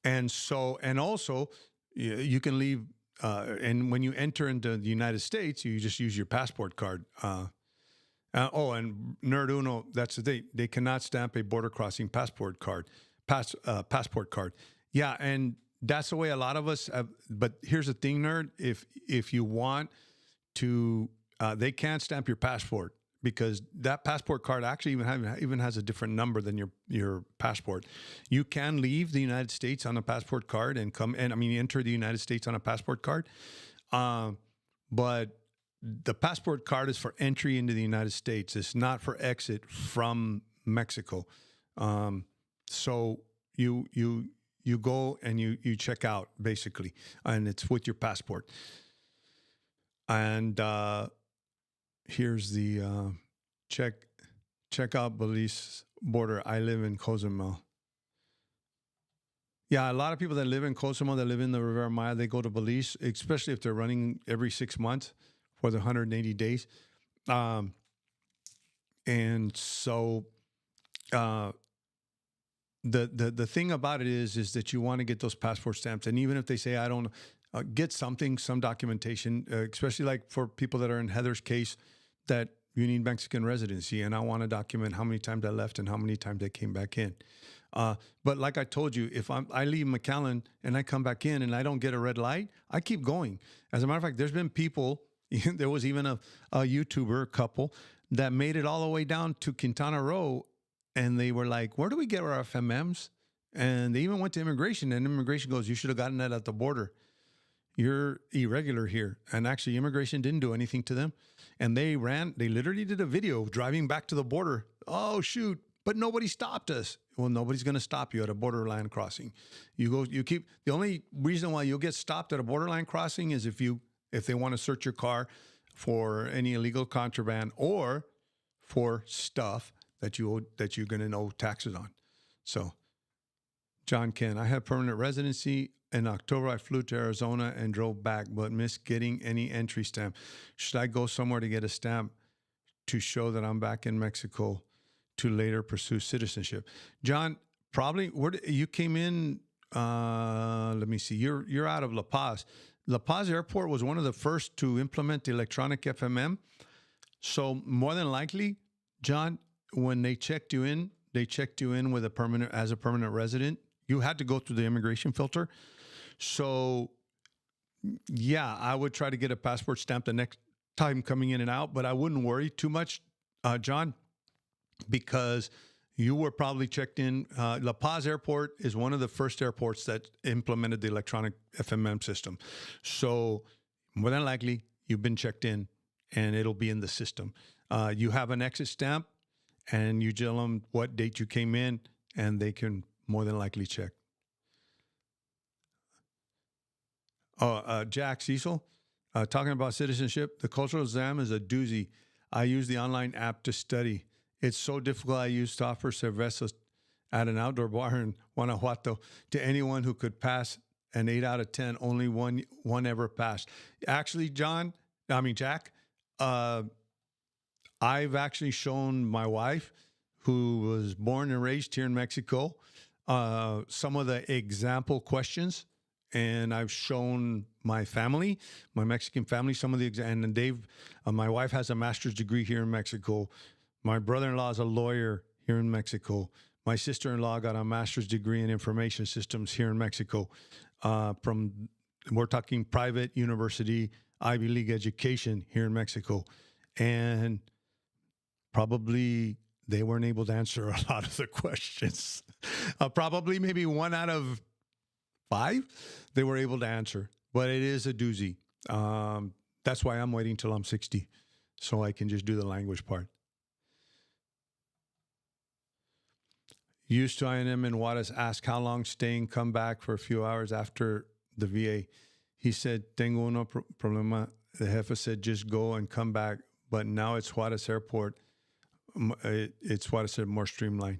And also you can leave, and when you enter into the United States, you just use your passport card. And Nerd Uno, that's the thing. They cannot stamp a border crossing passport card. Yeah, and that's the way a lot of us have. But here's the thing, Nerd. If you want to, they can't stamp your passport because that passport card actually even has a different number than your passport. You can leave the United States on a passport card and enter the United States on a passport card, but the passport card is for entry into the United States. It's not for exit from Mexico. So you go and you check out basically, and it's with your passport. And here's the check out Belize border. I live in Cozumel. Yeah, a lot of people that live in Cozumel, that live in the Riviera Maya, they go to Belize, especially if they're running every 6 months for the 180 days. And so the thing about it is that you want to get those passport stamps. And even if they say, I don't get some documentation, especially like for people that are in Heather's case, that you need Mexican residency. And I want to document how many times I left and how many times I came back in. But like I told you, if I leave McAllen and I come back in and I don't get a red light, I keep going. As a matter of fact, there's been people, there was even a YouTuber couple that made it all the way down to Quintana Roo. And they were like, where do we get our FMMs? And they even went to immigration, and immigration goes, you should have gotten that at the border. You're irregular here. And actually, immigration didn't do anything to them. And they literally did a video driving back to the border. Oh, shoot. But nobody stopped us. Well, nobody's going to stop you at a borderline crossing. The only reason why you'll get stopped at a borderline crossing is if they want to search your car for any illegal contraband or for stuff that you're going to owe taxes on. So, John Ken, I have permanent residency. In October, I flew to Arizona and drove back, but missed getting any entry stamp. Should I go somewhere to get a stamp to show that I'm back in Mexico to later pursue citizenship? John, probably you came in. Let me see. You're out of La Paz. La Paz Airport was one of the first to implement the electronic FMM. So more than likely, John, when they checked you in with as a permanent resident. You had to go through the immigration filter. So, yeah, I would try to get a passport stamp the next time coming in and out, but I wouldn't worry too much, John, because you were probably checked in. La Paz Airport is one of the first airports that implemented the electronic FMM system. So, more than likely, you've been checked in, and it'll be in the system. You have an exit stamp, and you tell them what date you came in, and they can more than likely check. Jack Cecil, talking about citizenship, the cultural exam is a doozy. I use the online app to study. It's so difficult. I used to offer cervezas at an outdoor bar in Guanajuato to anyone who could pass an 8 out of 10. Only one ever passed. Actually, Jack, I've actually shown my wife, who was born and raised here in Mexico, some of the example questions, and I've shown my family, my Mexican family, some of the and my wife has a master's degree here in Mexico. My brother-in-law is a lawyer here in Mexico. My sister-in-law got a master's degree in information systems here in Mexico, from we're talking private university, Ivy League education here in Mexico. And probably they weren't able to answer a lot of the questions. Probably maybe 1 out of 5 they were able to answer, but it is a doozy. That's why I'm waiting till I'm 60 so I can just do the language part. Used to INM in Juarez asked how long staying, come back for a few hours after the VA. He said, tengo uno problema. The jefe said, just go and come back. But now it's Juarez Airport. It's Juarez more streamlined.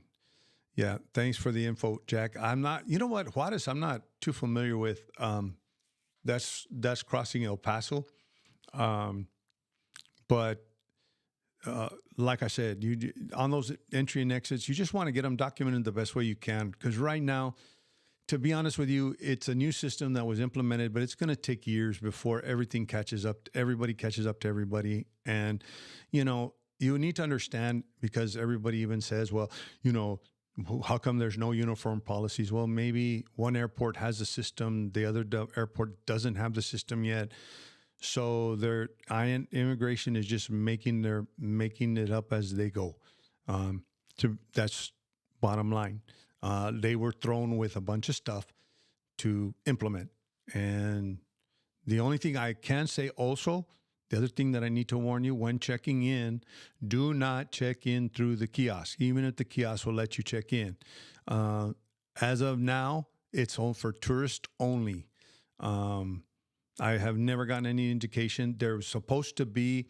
Yeah, thanks for the info, Jack. I'm not, you know what, Juarez, I'm not too familiar with. That's crossing El Paso. But like I said, you on those entry and exits, you just want to get them documented the best way you can. Because right now, to be honest with you, it's a new system that was implemented, but it's going to take years before everything catches up. Everybody catches up to everybody. And, you need to understand, because everybody even says, well, how come there's no uniform policies? Well, maybe one airport has a system, the other airport doesn't have the system yet. So immigration is just making it up as they go. That's bottom line. They were thrown with a bunch of stuff to implement. And the only thing I can say also, the other thing that I need to warn you, when checking in, do not check in through the kiosk, even if the kiosk will let you check in. As of now, it's all for tourists only. I have never gotten any indication. There's supposed to be,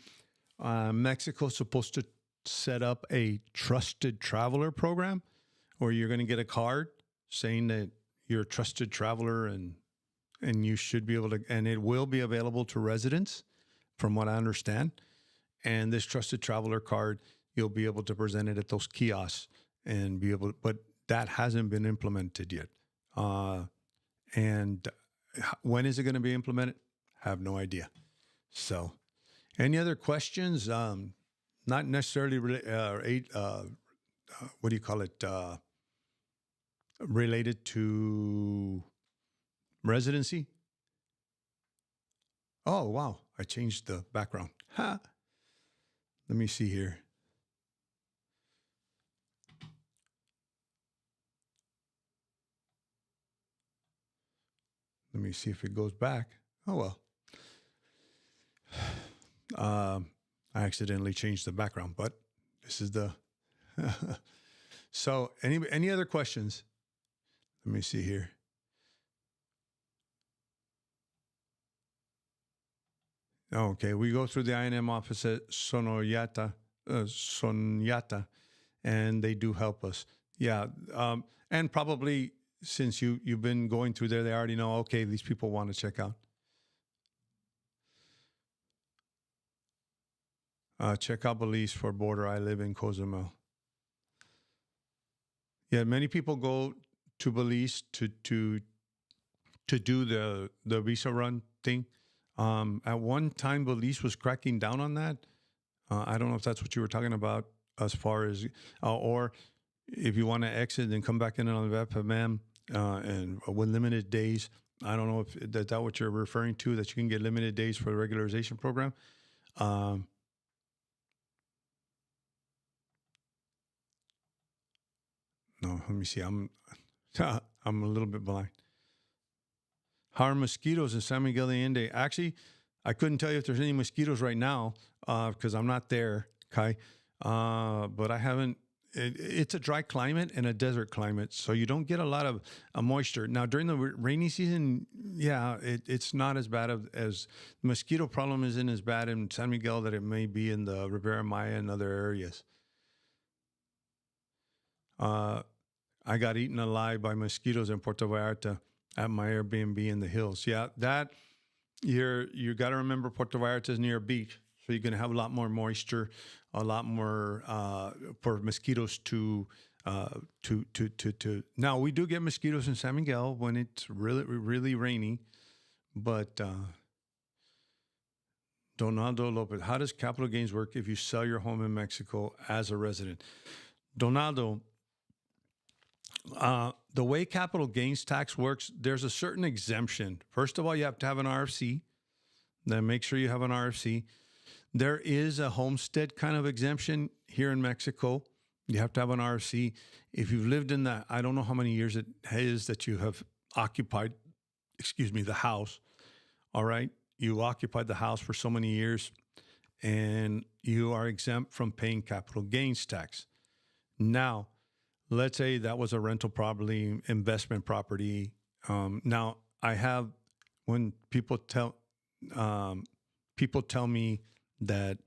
Mexico's supposed to set up a trusted traveler program where you're going to get a card saying that you're a trusted traveler and you should be able to, and it will be available to residents from what I understand. And this trusted traveler card, you'll be able to present it at those kiosks and be able to, but that hasn't been implemented yet. And when is it going to be implemented? Have no idea. So, any other questions? Not necessarily what do you call it? Related to residency? Oh, wow. I changed the background. Ha. Let me see here. Let me see if it goes back. Oh, well. I accidentally changed the background, but this is the... So any other questions? Let me see here. Okay, we go through the INM office at Sononyata, and they do help us. Yeah, and probably since you've been going through there, they already know, okay, these people want to check out. Check out Belize for border. I live in Cozumel. Yeah, many people go to Belize to do the visa run thing. At one time, Belize was cracking down on that. I don't know if that's what you were talking about as far as, or if you want to exit and come back in on the VFMM and with limited days. I don't know if that's what you're referring to, that you can get limited days for the regularization program. No, let me see. I'm a little bit blind. How are mosquitoes in San Miguel de Allende? Actually, I couldn't tell you if there's any mosquitoes right now because I'm not there, Kai. But I haven't. It's a dry climate and a desert climate, so you don't get a lot of moisture. Now, during the rainy season, yeah, it's not as bad as the mosquito problem isn't as bad in San Miguel that it may be in the Riviera Maya and other areas. I got eaten alive by mosquitoes in Puerto Vallarta at my Airbnb in the hills. Yeah, that you got to remember Puerto Vallarta is near a beach, so you're going to have a lot more moisture, a lot more for mosquitoes to. Now we do get mosquitoes in San Miguel when it's really rainy, but Donaldo Lopez, how does capital gains work if you sell your home in Mexico as a resident? Donaldo, The way capital gains tax works, there's a certain exemption. First of all, you have to have an RFC. Then make sure you have an RFC. There is a homestead kind of exemption here in Mexico. You have to have an RFC. If you've lived in that, I don't know how many years it is that you have occupied, the house. All right. You occupied the house for so many years and you are exempt from paying capital gains tax. Now, let's say that was a rental property, investment property. Now, I have when people tell me that,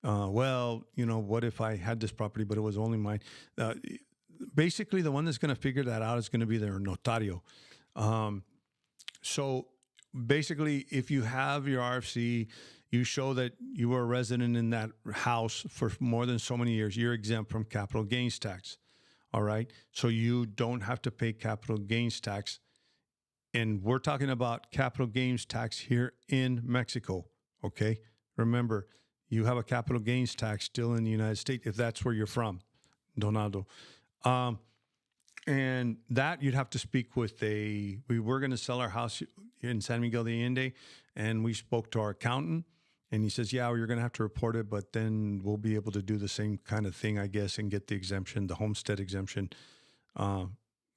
well, what if I had this property, but it was only mine? Uh, Basically, the one that's going to figure that out is going to be their notario. So basically, if you have your RFC, you show that you were a resident in that house for more than so many years, you're exempt from capital gains tax. All right. So you don't have to pay capital gains tax. And we're talking about capital gains tax here in Mexico. Okay. Remember, you have a capital gains tax still in the United States if that's where you're from, Donaldo. And that you'd have to speak with we were going to sell our house in San Miguel de Allende, and we spoke to our accountant, and he says, yeah, well, you're going to have to report it, but then we'll be able to do the same kind of thing, I guess, and get the exemption, the homestead exemption,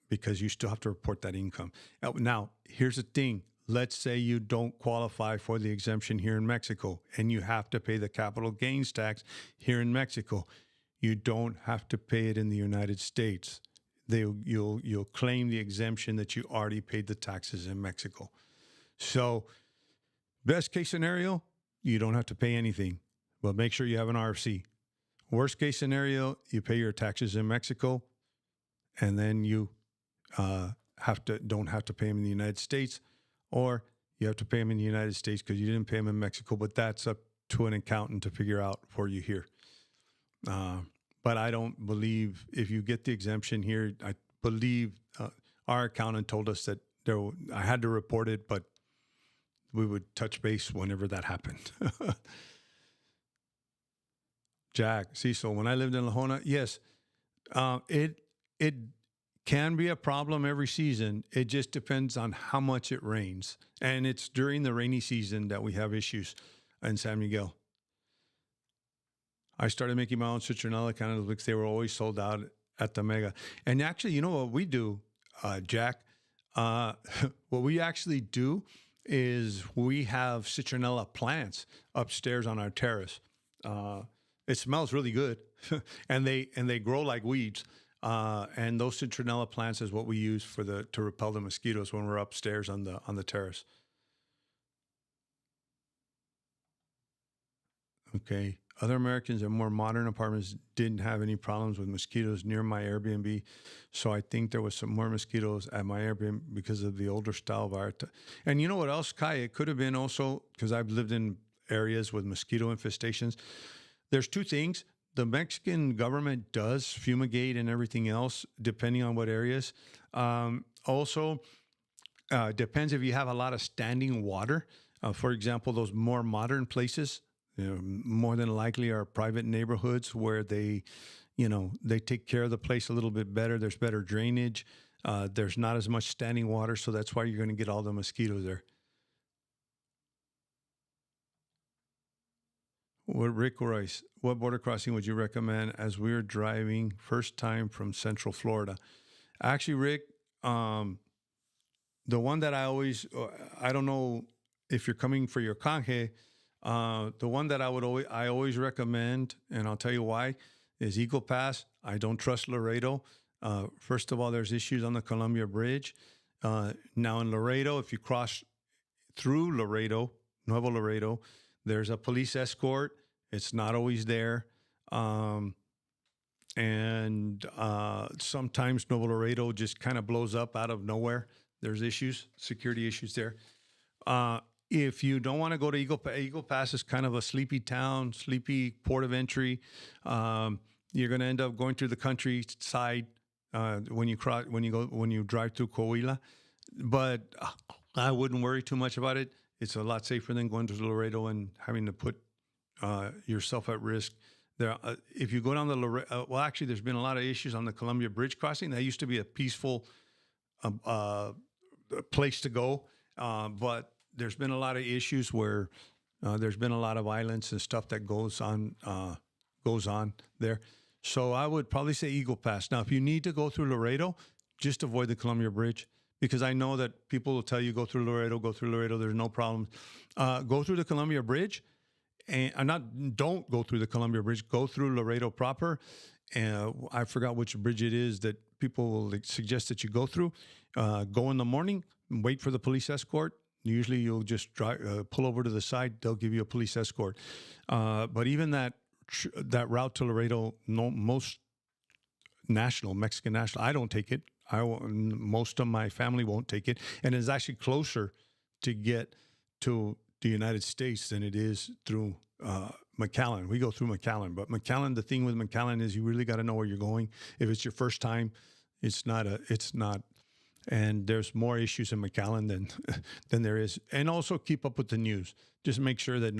because you still have to report that income. Now, here's the thing. Let's say you don't qualify for the exemption here in Mexico, and you have to pay the capital gains tax here in Mexico. You don't have to pay it in the United States. You'll claim the exemption that you already paid the taxes in Mexico. So best case scenario, you don't have to pay anything, but make sure you have an RFC. Worst case scenario, you pay your taxes in Mexico, and then you don't have to pay them in the United States, or you have to pay them in the United States because you didn't pay them in Mexico, but that's up to an accountant to figure out for you here. But I don't believe if you get the exemption here, I believe our accountant told us that I had to report it, but we would touch base whenever that happened. Jack, Cecil, when I lived in La Jona, yes, it can be a problem every season. It just depends on how much it rains. And it's during the rainy season that we have issues in San Miguel. I started making my own citronella candles because they were always sold out at the Mega. And actually, you know what we do, Jack? What we actually do is we have citronella plants upstairs on our terrace. It smells really good, and they grow like weeds. And those citronella plants is what we use to repel the mosquitoes when we're upstairs on the terrace. Okay. Other Americans in more modern apartments didn't have any problems with mosquitoes near my Airbnb. So I think there was some more mosquitoes at my Airbnb because of the older style of art. And you know what else, Kai? It could have been also because I've lived in areas with mosquito infestations. There's two things. The Mexican government does fumigate and everything else, depending on what areas. Also, depends if you have a lot of standing water. For example, those more modern places, more than likely are private neighborhoods where they take care of the place a little bit better. There's better drainage. There's not as much standing water, so that's why you're going to get all the mosquitoes there. Rick Royce, what border crossing would you recommend as we're driving first time from Central Florida? Actually, Rick, the one that I don't know if you're coming for your canje, the one that I always recommend, and I'll tell you why, is Eagle Pass. I don't trust Laredo. First of all, there's issues on the Columbia Bridge. Now in Laredo, if you cross through Laredo, Nuevo Laredo, there's a police escort. It's not always there. And sometimes Nuevo Laredo just kind of blows up out of nowhere. There's security issues there. If you don't want to go to Eagle Pass is kind of a sleepy town, sleepy port of entry. You're going to end up going through the countryside when you drive through Coahuila. But I wouldn't worry too much about it. It's a lot safer than going to Laredo and having to put yourself at risk. There, if you go down the well, actually, there's been a lot of issues on the Columbia Bridge crossing. That used to be a peaceful place to go, but there's been a lot of issues where there's been a lot of violence and stuff that goes on there. So I would probably say Eagle Pass. Now, if you need to go through Laredo, just avoid the Columbia Bridge, because I know that people will tell you go through Laredo. There's no problem. Go through the Columbia Bridge, and don't go through the Columbia Bridge. Go through Laredo proper. And I forgot which bridge it is that people will suggest that you go through. Go in the morning, wait for the police escort. Usually you'll just pull over to the side. They'll give you a police escort. But even that route to Laredo, most Mexican national, I don't take it. Most of my family won't take it. And it's actually closer to get to the United States than it is through McAllen. We go through McAllen. But McAllen, the thing with McAllen is you really got to know where you're going. If it's your first time, it's not. And there's more issues in McAllen than there is. And also keep up with the news. Just make sure that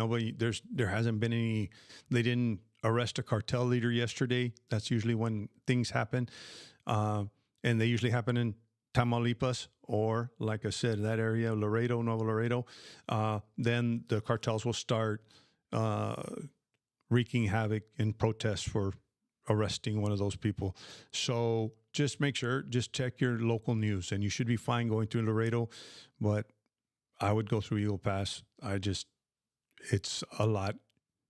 there hasn't been any. They didn't arrest a cartel leader yesterday. That's usually when things happen, and they usually happen in Tamaulipas or, like I said, that area, Laredo, Nuevo Laredo. Then the cartels will start wreaking havoc in protest for arresting one of those people. So just make sure, just check your local news, and you should be fine going through Laredo. But I would go through Eagle Pass. It's a lot.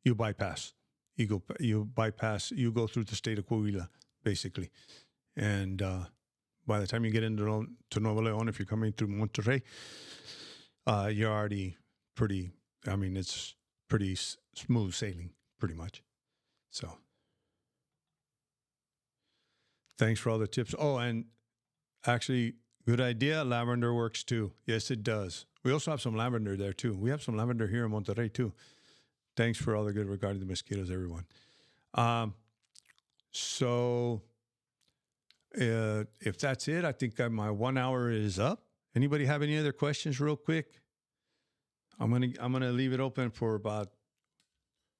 You bypass you go through the state of Coahuila, basically. And by the time you get into Nuevo León, if you're coming through Monterrey, you're already it's pretty smooth sailing, pretty much. So thanks for all the tips. Oh, and actually, good idea. Lavender works too. Yes, it does. We also have some lavender there too. We have some lavender here in Monterrey too. Thanks for all the good regarding the mosquitoes, everyone. So if that's it, I think my 1 hour is up. Anybody have any other questions real quick? I'm gonna leave it open for about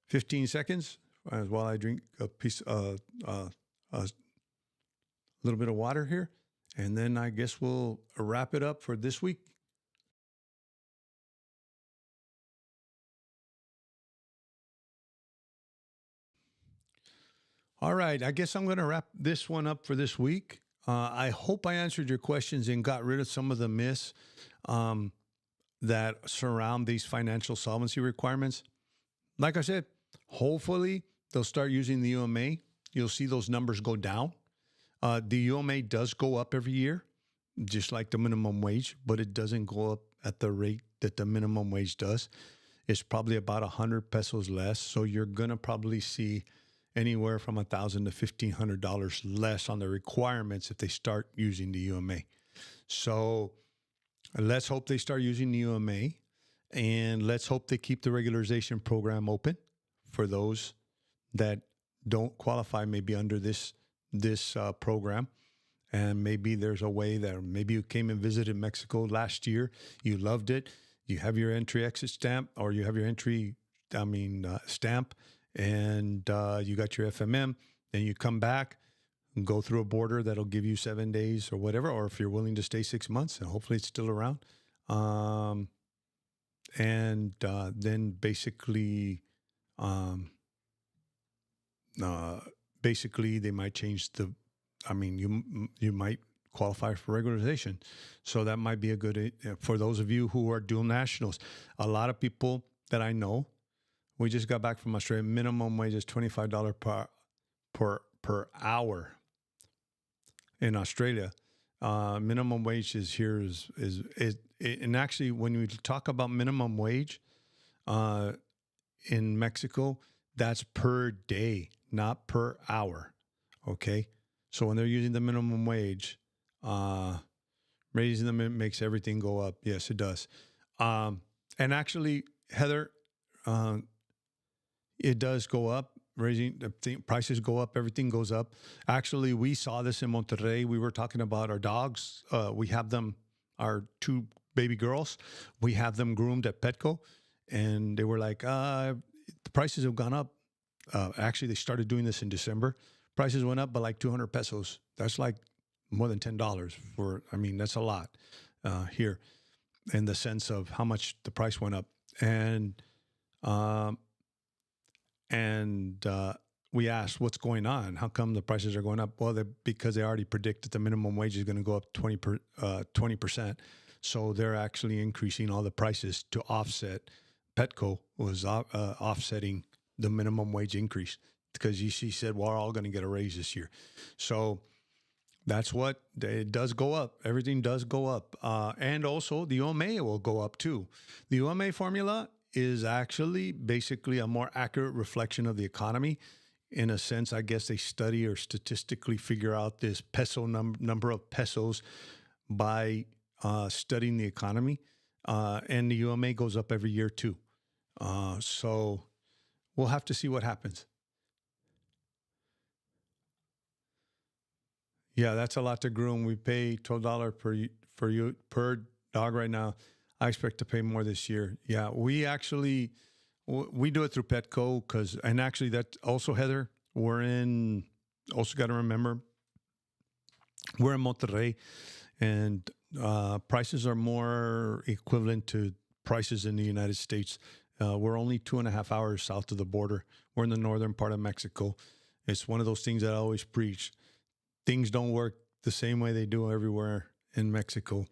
15 seconds while I drink a little bit of water here, and then I guess we'll wrap it up for this week. All right, I guess I'm going to wrap this one up for this week. I hope I answered your questions and got rid of some of the myths that surround these financial solvency requirements. Like I said, hopefully they'll start using the UMA. You'll see those numbers go down. The UMA does go up every year, just like the minimum wage, but it doesn't go up at the rate that the minimum wage does. It's probably about 100 pesos less. So you're going to probably see anywhere from $1,000 to $1,500 less on the requirements if they start using the UMA. So let's hope they start using the UMA, and let's hope they keep the regularization program open for those that don't qualify maybe under this program. And maybe there's a way that maybe you came and visited Mexico last year, you loved it, you have your entry exit stamp, or you have your entry stamp, and you got your FMM, then you come back and go through a border that'll give you 7 days or whatever, or if you're willing to stay 6 months, and hopefully it's still around. Then basically they might change you might qualify for regularization. So that might be a good, for those of you who are dual nationals. A lot of people that I know, we just got back from Australia. Minimum wage is $25 per hour in Australia. Minimum wage is here and actually when we talk about minimum wage in Mexico, that's per day, not per hour. Okay, so when they're using the minimum wage, raising them, it makes everything go up. Yes, it does. And actually, Heather, it does go up. Prices go up, everything goes up. Actually, we saw this in Monterrey. We were talking about our dogs. We have them, our 2 baby girls. We have them groomed at Petco, and they were like, the prices have gone up. Actually, they started doing this in December. Prices went up by like 200 pesos. That's like more than $10 for, I mean, that's a lot here in the sense of how much the price went up. Um, and we asked, what's going on? How come the prices are going up? Well, because they already predicted the minimum wage is going to go up 20%. So they're actually increasing all the prices to offset. Petco was offsetting the minimum wage increase because she said, well, we're all going to get a raise this year. So that's what it does go up. Everything does go up. And also the UMA will go up too. The UMA formula is actually basically a more accurate reflection of the economy. In a sense, I guess they study or statistically figure out this peso number of pesos by studying the economy. And the UMA goes up every year too. So we'll have to see what happens. Yeah, that's a lot to groom. We pay $12 per dog right now. I expect to pay more this year. Yeah, we actually we do it through Petco and actually that also, Heather, also got to remember, we're in Monterrey, and prices are more equivalent to prices in the United States. We're only 2.5 hours south of the border. We're in the northern part of Mexico. It's one of those things that I always preach. Things don't work the same way they do everywhere in Mexico.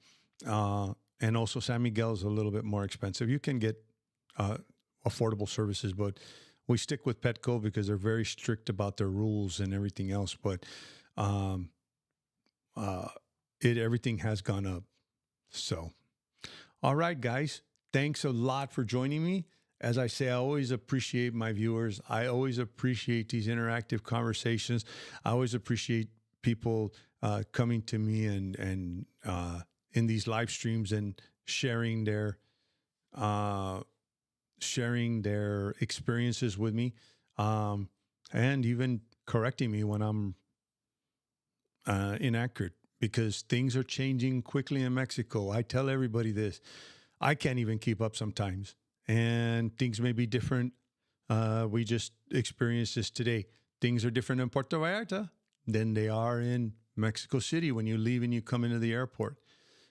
And also San Miguel is a little bit more expensive. You can get affordable services, but we stick with Petco because they're very strict about their rules and everything else. But everything has gone up. So, all right, guys, thanks a lot for joining me. As I say, I always appreciate my viewers. I always appreciate these interactive conversations. I always appreciate people coming to me and in these live streams and sharing their experiences with me, and even correcting me when I'm inaccurate, because things are changing quickly in Mexico. I tell everybody this. I can't even keep up sometimes, and things may be different. We just experienced this today. Things are different in Puerto Vallarta than they are in Mexico City when you leave and you come into the airport.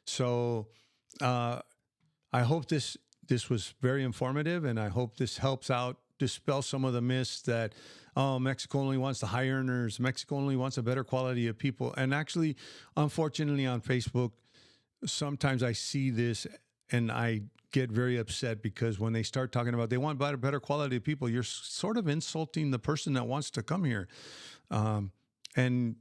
So I hope this was very informative, and I hope this helps out dispel some of the myths that, oh, Mexico only wants the high earners. Mexico only wants a better quality of people. And actually, unfortunately, on Facebook, sometimes I see this and I get very upset, because when they start talking about they want better quality of people, you're sort of insulting the person that wants to come here. And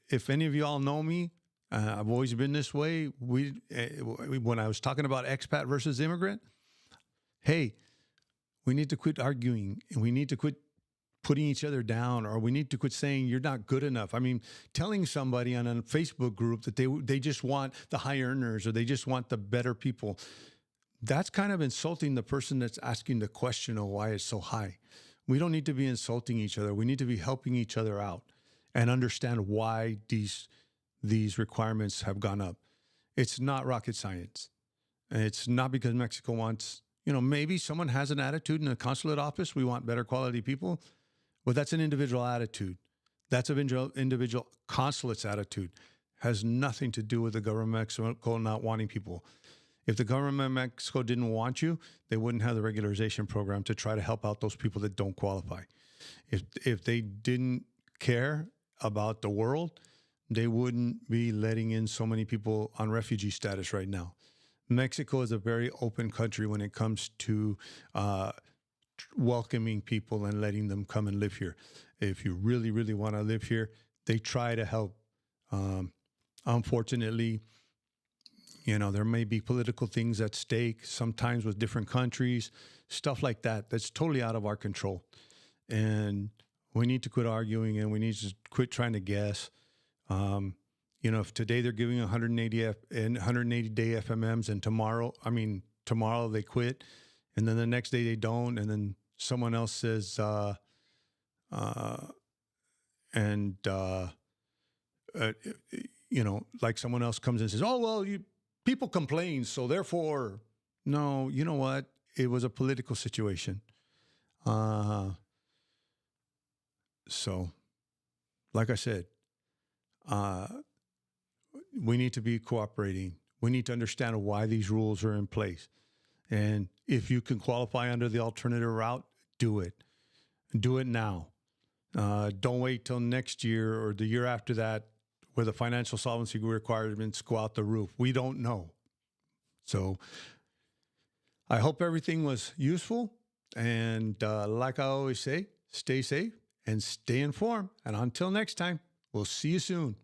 if any of you all know me, I've always been this way. When I was talking about expat versus immigrant, hey, we need to quit arguing, and we need to quit putting each other down, or we need to quit saying you're not good enough. I mean, telling somebody on a Facebook group that they just want the high earners, or they just want the better people, that's kind of insulting the person that's asking the question of why it's so high. We don't need to be insulting each other. We need to be helping each other out and understand why these requirements have gone up. It's not rocket science. It's not because Mexico wants, maybe someone has an attitude in a consulate office, we want better quality people. Well, that's an individual attitude. That's an individual consulate's attitude. Has nothing to do with the government of Mexico not wanting people. If the government of Mexico didn't want you, they wouldn't have the regularization program to try to help out those people that don't qualify. If they didn't care about the world, they wouldn't be letting in so many people on refugee status right now. Mexico is a very open country when it comes to welcoming people and letting them come and live here. If you really, really want to live here, they try to help. Unfortunately, there may be political things at stake sometimes with different countries, stuff like that. That's totally out of our control. And we need to quit arguing, and we need to quit trying to guess. If today they're giving 180 day FMMs, and tomorrow they quit, and then the next day they don't, and then someone else says, like someone else comes in and says, oh, well, people complain, so therefore, no, you know what? It was a political situation. So, like I said, uh, we need to be cooperating. We need to understand why these rules are in place. And if you can qualify under the alternative route, do it. Do it now. Don't wait till next year or the year after that where the financial solvency requirements go out the roof. We don't know. So I hope everything was useful. And like I always say, stay safe and stay informed. And until next time, we'll see you soon.